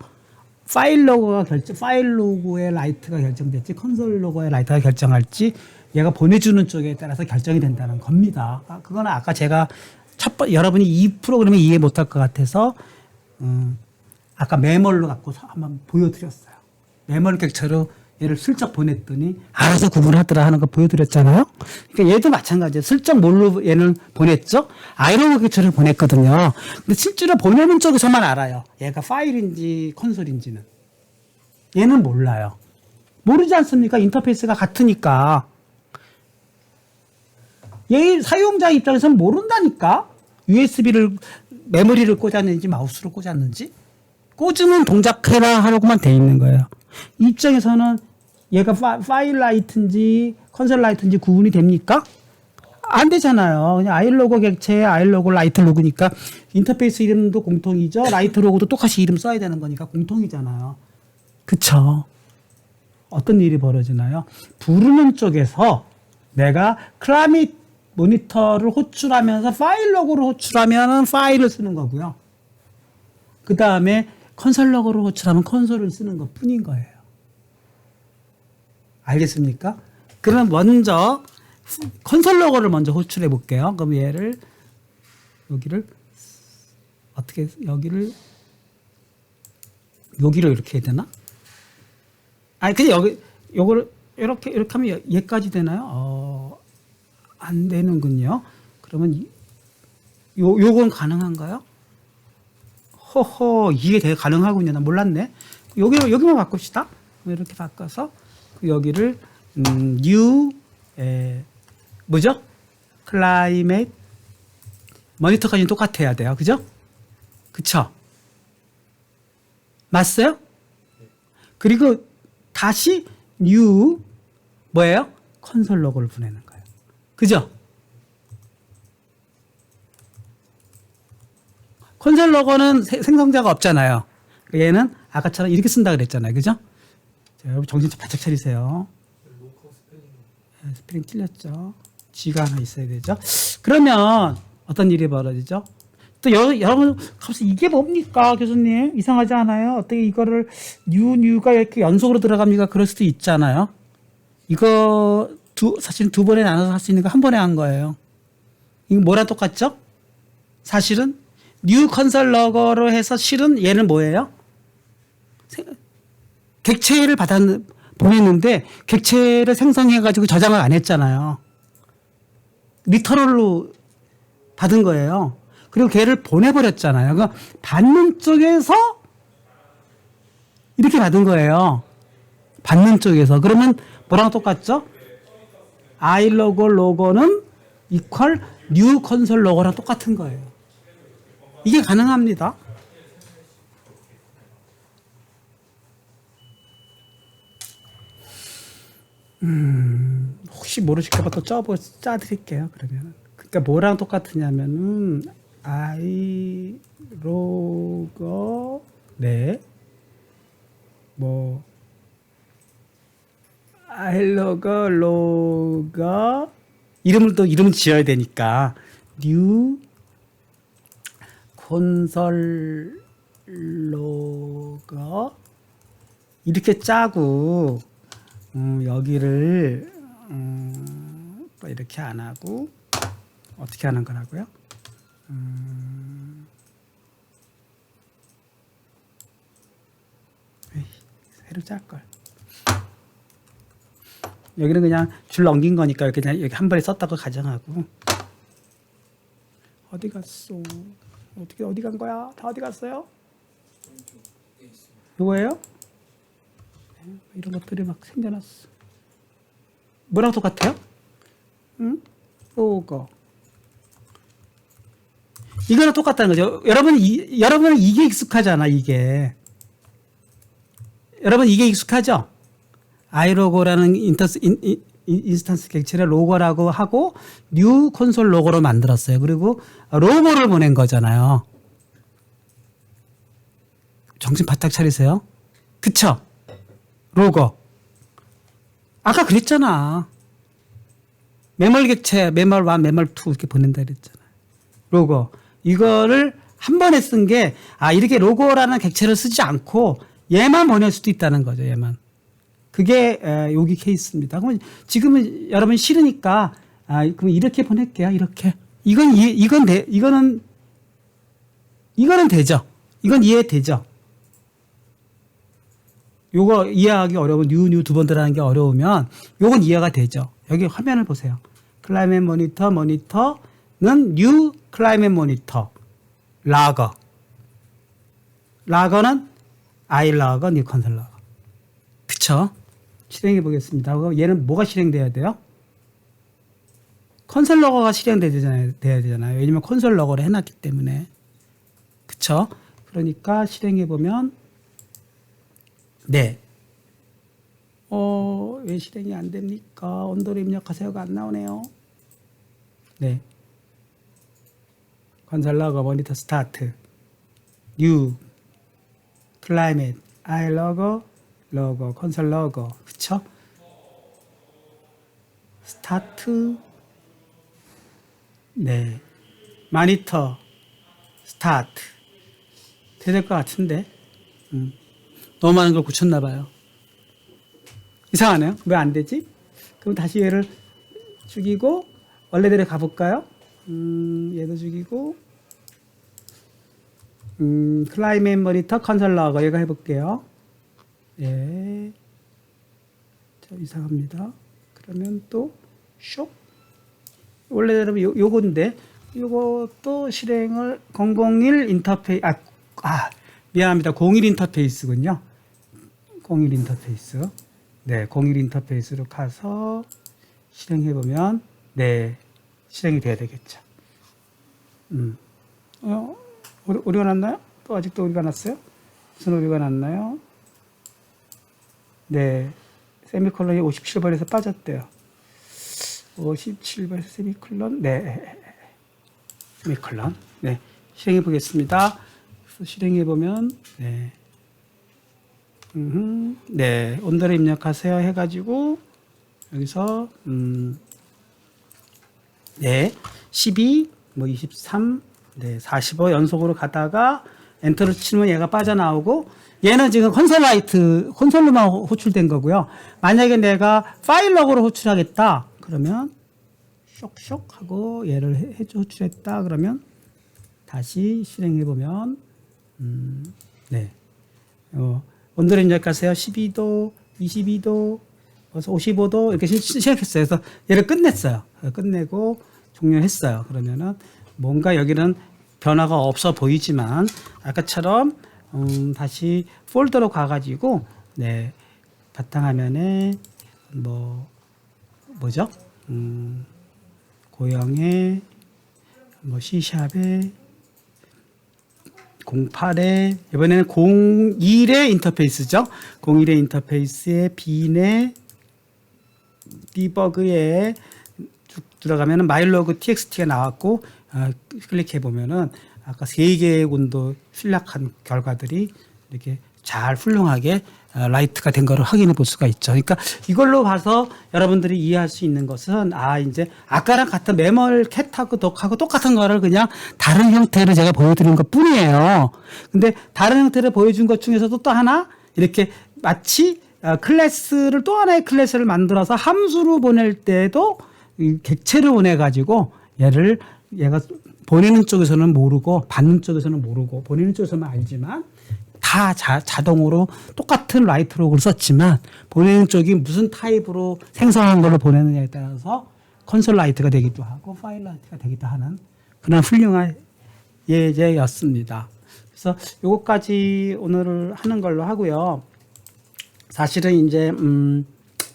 파일 로고의 라이트가 결정될지 콘솔 로고의 라이트가 결정할지 얘가 보내주는 쪽에 따라서 결정이 된다는 겁니다. 그거는 아까 제가 여러분이 이 프로그램을 이해 못할 것 같아서 아까 메모를 갖고 한번 보여드렸어요. 메모리 객체로 얘를 슬쩍 보냈더니 알아서 구분하더라 하는 거 보여드렸잖아요. 그러니까 얘도 마찬가지예요. 슬쩍 뭘로 얘는 보냈죠? iLog 객체를 보냈거든요. 근데 실제로 보내는 쪽에서만 알아요. 얘가 파일인지 콘솔인지는. 얘는 몰라요. 모르지 않습니까? 인터페이스가 같으니까. 얘 사용자 입장에서는 모른다니까. USB를 메모리를 꽂았는지 마우스를 꽂았는지. 꽂으면 동작해라 하라고만 돼 있는 거예요. 이 입장에서는 얘가 파일 라이트인지 컨솔 라이트인지 구분이 됩니까? 안 되잖아요. 그냥 iLog 객체에 iLog 라이트 로그니까 인터페이스 이름도 공통이죠. 라이트 로그도 똑같이 이름 써야 되는 거니까 공통이잖아요. 그쵸? 어떤 일이 벌어지나요? 부르는 쪽에서 내가 클라이밋 모니터를 호출하면서 파일 로그를 호출하면 파일을 쓰는 거고요. 그 다음에 컨솔 로그를 호출하면 컨솔을 쓰는 것 뿐인 거예요. 알겠습니까? 그럼 먼저 컨솔 로그를 먼저 호출해 볼게요. 그럼 얘를 여기를 어떻게 여기를 이렇게 해야 되나? 아니 그냥 여기 요거를 이렇게 하면 얘까지 되나요? 안 되는군요. 그러면 요건 가능한가요? 허허, 이게 되게 가능하군요. 나 몰랐네. 여기만 바꿉시다. 이렇게 바꿔서 여기를 new 뭐죠? 클라이메이트 모니터까지는 똑같아야 돼요. 그죠? 그쵸? 맞어요? 그리고 다시 new 뭐예요? 컨솔 로그를 보내는 거예요. 그죠? 컨솔 로그는 생성자가 없잖아요. 얘는 아까처럼 이렇게 쓴다 그랬잖아요. 그죠? 자, 여러분 정신 좀 바짝 차리세요. 스펠링 틀렸죠. G가 하나 있어야 되죠. 그러면 어떤 일이 벌어지죠? 또 여러분 갑자기 이게 뭡니까 교수님? 이상하지 않아요? 어떻게 이거를 뉴가 이렇게 연속으로 들어갑니까? 그럴 수도 있잖아요. 이거 사실은 두 번에 나눠서 할 수 있는 거 한 번에 한 거예요. 이거 뭐랑 똑같죠? 사실은 뉴 컨솔 로거로 해서 실은 얘는 뭐예요? 객체를 보냈는데 객체를 생성해가지고 저장을 안 했잖아요. 리터럴로 받은 거예요. 그리고 걔를 보내버렸잖아요. 그러니까 받는 쪽에서 이렇게 받은 거예요. 받는 쪽에서. 그러면 뭐랑 똑같죠? iLogo 로고는 equal new console 로고랑 똑같은 거예요. 이게 가능합니다. 혹시 모르실까 봐 또 짜드릴게요. 그러면. 그러니까 뭐랑 똑같으냐면은 iLogo iLogo 로거 이름을 지어야 되니까 new console 로거 이렇게 짜고 여기를 또 이렇게 안 하고 어떻게 하는 거라고요? 새로 짤걸. 여기는 그냥 줄 넘긴 거니까 그냥 여기 한 번에 썼다고 가정하고. 어디 갔어? 어디 간 거야? 다 어디 갔어요? 이거예요? 이런 것들이 막 생겨났어. 뭐랑 똑같아요? 응? 이거. 이거랑 똑같다는 거죠. 여러분은 이게 익숙하잖아, 이게. 여러분 이게 익숙하죠? iLogo라는 인스턴스 객체를 로고라고 하고 뉴 콘솔 로고로 만들었어요. 그리고 로고를 보낸 거잖아요. 정신 바짝 차리세요. 그쵸? 로고. 아까 그랬잖아. 매몰 객체, 매몰 1, 매몰 2 이렇게 보낸다 그랬잖아. 로고. 이거를 한 번에 쓴 게, 이렇게 로고라는 객체를 쓰지 않고 얘만 보낼 수도 있다는 거죠, 얘만. 그게, 여기 케이스입니다. 그러면 지금은 여러분 싫으니까, 그럼 이렇게 보낼게요, 이렇게. 이거는 되죠. 이건 이해되죠. 요거 이해하기 어려우면 뉴 두 번 들어가는 게 어려우면 요건 이해가 되죠. 여기 화면을 보세요. 클라이밋 모니터는 뉴 클라이밋 모니터 라거. 라거는 iLogo 뉴 컨솔 라거. 그쵸? 실행해 보겠습니다. 그럼 얘는 뭐가 실행돼야 돼요? 컨솔 로거가 실행돼야 되잖아요. 왜냐면 컨솔 로거를 해놨기 때문에. 그쵸? 그러니까 실행해 보면 네. 왜 실행이 안 됩니까? 온도를 입력하세요가 안 나오네요. 네. 컨솔 로거 모니터 스타트. 뉴 클라이밋 iLogo 러거, 컨솔 러거, 그쵸? 스타트, 네, 마니터, 스타트. 돼야 될 것 같은데. 너무 많은 걸 고쳤나 봐요. 이상하네요. 왜 안 되지? 그럼 다시 얘를 죽이고 원래대로 가볼까요? 얘도 죽이고 클라이밋 모니터 컨솔 러거 얘가 해볼게요. 예. 저 이상합니다. 그러면 또 쇼. 원래대로 요건데 요것도 실행을 001 인터페이스 미안합니다. 01 인터페이스군요. 01 인터페이스. 네, 01 인터페이스로 가서 실행해 보면 네, 실행이 돼야 되겠죠. 오류가 났나요? 또 아직도 오류가 났어요? 무슨 오류가 났나요? 네, 세미콜론이 57번에서 빠졌대요. 57번에서 세미콜론, 네, 세미콜론, 네, 실행해 보겠습니다. 실행해 보면, 네, 네, 온도를 입력하세요 해가지고 여기서 네, 12, 뭐 23, 네, 45 연속으로 가다가 엔터를 치면 얘가 빠져나오고 얘는 지금 콘솔로만 호출된 거고요. 만약에 내가 파일 로그로 호출하겠다 그러면 쇽쇽 하고 얘를 호출했다 그러면 다시 실행해 보면 네, 온도를 입력하세요. 12도, 22도, 55도 이렇게 시작했어요. 그래서 얘를 끝냈어요. 끝내고 종료했어요. 그러면은 뭔가 여기는 변화가 없어 보이지만 아까처럼 다시 폴더로 가가지고 네, 바탕화면에 뭐죠? 고영의 뭐 C샵에 08에 이번에는 01의 인터페이스죠. 01의 인터페이스에 빈의 디버그에 쭉 들어가면은 마일로그 txt가 나왔고 클릭해 보면은 아까 3개의 온도 출력한 결과들이 이렇게 잘 훌륭하게 라이트가 된 거를 확인해 볼 수가 있죠. 그러니까 이걸로 봐서 여러분들이 이해할 수 있는 것은 이제 아까랑 같은 매멀 캣하고 독하고 똑같은 거를 그냥 다른 형태로 제가 보여드린 것 뿐이에요. 근데 다른 형태를 보여준 것 중에서도 또 하나 이렇게 마치 클래스를 또 하나의 클래스를 만들어서 함수로 보낼 때도 객체를 보내 가지고 얘가 보내는 쪽에서는 모르고 받는 쪽에서는 모르고 보내는 쪽에서는 알지만 다 자동으로 똑같은 라이트록을 썼지만 보내는 쪽이 무슨 타입으로 생성한 걸로 보내느냐에 따라서 콘솔 라이트가 되기도 하고 파일 라이트가 되기도 하는 그런 훌륭한 예제였습니다. 그래서 요것까지 오늘 하는 걸로 하고요. 사실은 이제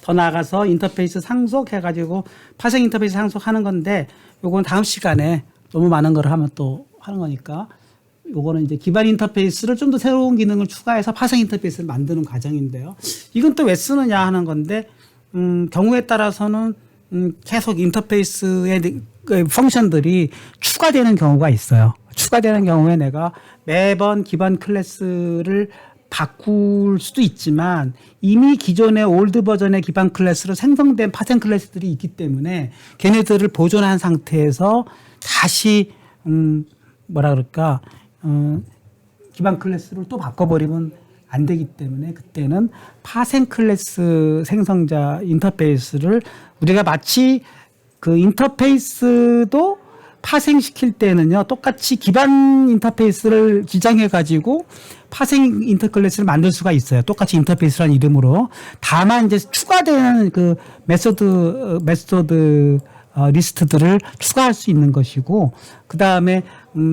더 나아가서 인터페이스 상속해가지고 파생 인터페이스 상속하는 건데 요건 다음 시간에 너무 많은 걸 하면 또 하는 거니까 요거는 이제 기반 인터페이스를 좀 더 새로운 기능을 추가해서 파생 인터페이스를 만드는 과정인데요. 이건 또 왜 쓰느냐 하는 건데 경우에 따라서는 계속 인터페이스의 펑션들이 추가되는 경우가 있어요. 추가되는 경우에 내가 매번 기반 클래스를 바꿀 수도 있지만 이미 기존의 올드 버전의 기반 클래스로 생성된 파생 클래스들이 있기 때문에 걔네들을 보존한 상태에서 다시 뭐라 그럴까 기반 클래스를 또 바꿔버리면 안 되기 때문에 그때는 파생 클래스 생성자 인터페이스를 우리가 마치 그 인터페이스도 파생시킬 때는요 똑같이 기반 인터페이스를 지정해 가지고 파생 인터클래스를 만들 수가 있어요. 똑같이 인터페이스라는 이름으로. 다만 이제 추가되는 그 메소드 리스트들을 추가할 수 있는 것이고 그 다음에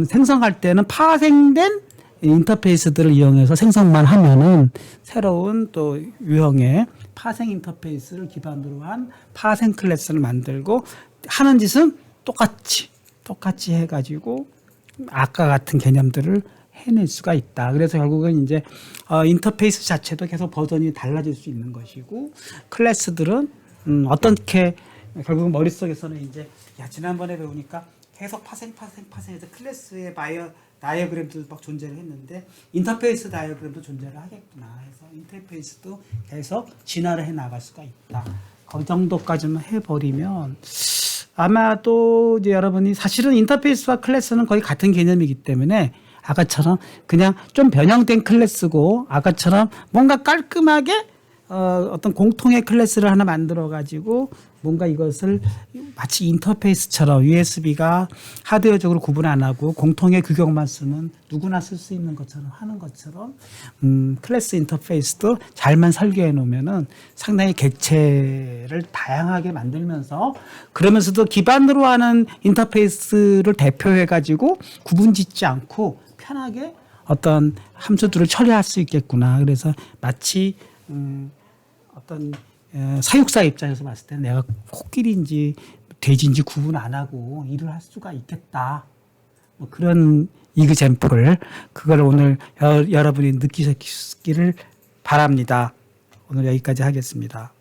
생성할 때는 파생된 인터페이스들을 이용해서 생성만 하면은 새로운 또 유형의 파생 인터페이스를 기반으로 한 파생 클래스를 만들고 하는 짓은 똑같이 해가지고 아까 같은 개념들을 해낼 수가 있다. 그래서 결국은 이제 인터페이스 자체도 계속 버전이 달라질 수 있는 것이고 클래스들은 어떻게 결국은 머릿속에서는 이제 지난번에 배우니까 계속 파생해서 클래스의 다이어그램도 막 존재를 했는데 인터페이스 다이어그램도 존재를 하겠구나 해서 인터페이스도 계속 진화를 해 나갈 수가 있다. 그 정도까지만 해버리면 아마도 이제 여러분이 사실은 인터페이스와 클래스는 거의 같은 개념이기 때문에 아까처럼 그냥 좀 변형된 클래스고 아까처럼 뭔가 깔끔하게 어떤 공통의 클래스를 하나 만들어 가지고 뭔가 이것을 마치 인터페이스처럼 USB가 하드웨어적으로 구분 안 하고 공통의 규격만 쓰는 누구나 쓸 수 있는 것처럼 하는 것처럼 클래스 인터페이스도 잘만 설계해 놓으면은 상당히 객체를 다양하게 만들면서 그러면서도 기반으로 하는 인터페이스를 대표해 가지고 구분 짓지 않고 편하게 어떤 함수들을 처리할 수 있겠구나. 그래서 마치 어떤 사육사 입장에서 봤을 때 내가 코끼리인지 돼지인지 구분 안 하고 일을 할 수가 있겠다. 뭐 그런 이그젬플 그걸 오늘 여러분이 느끼셨기를 바랍니다. 오늘 여기까지 하겠습니다.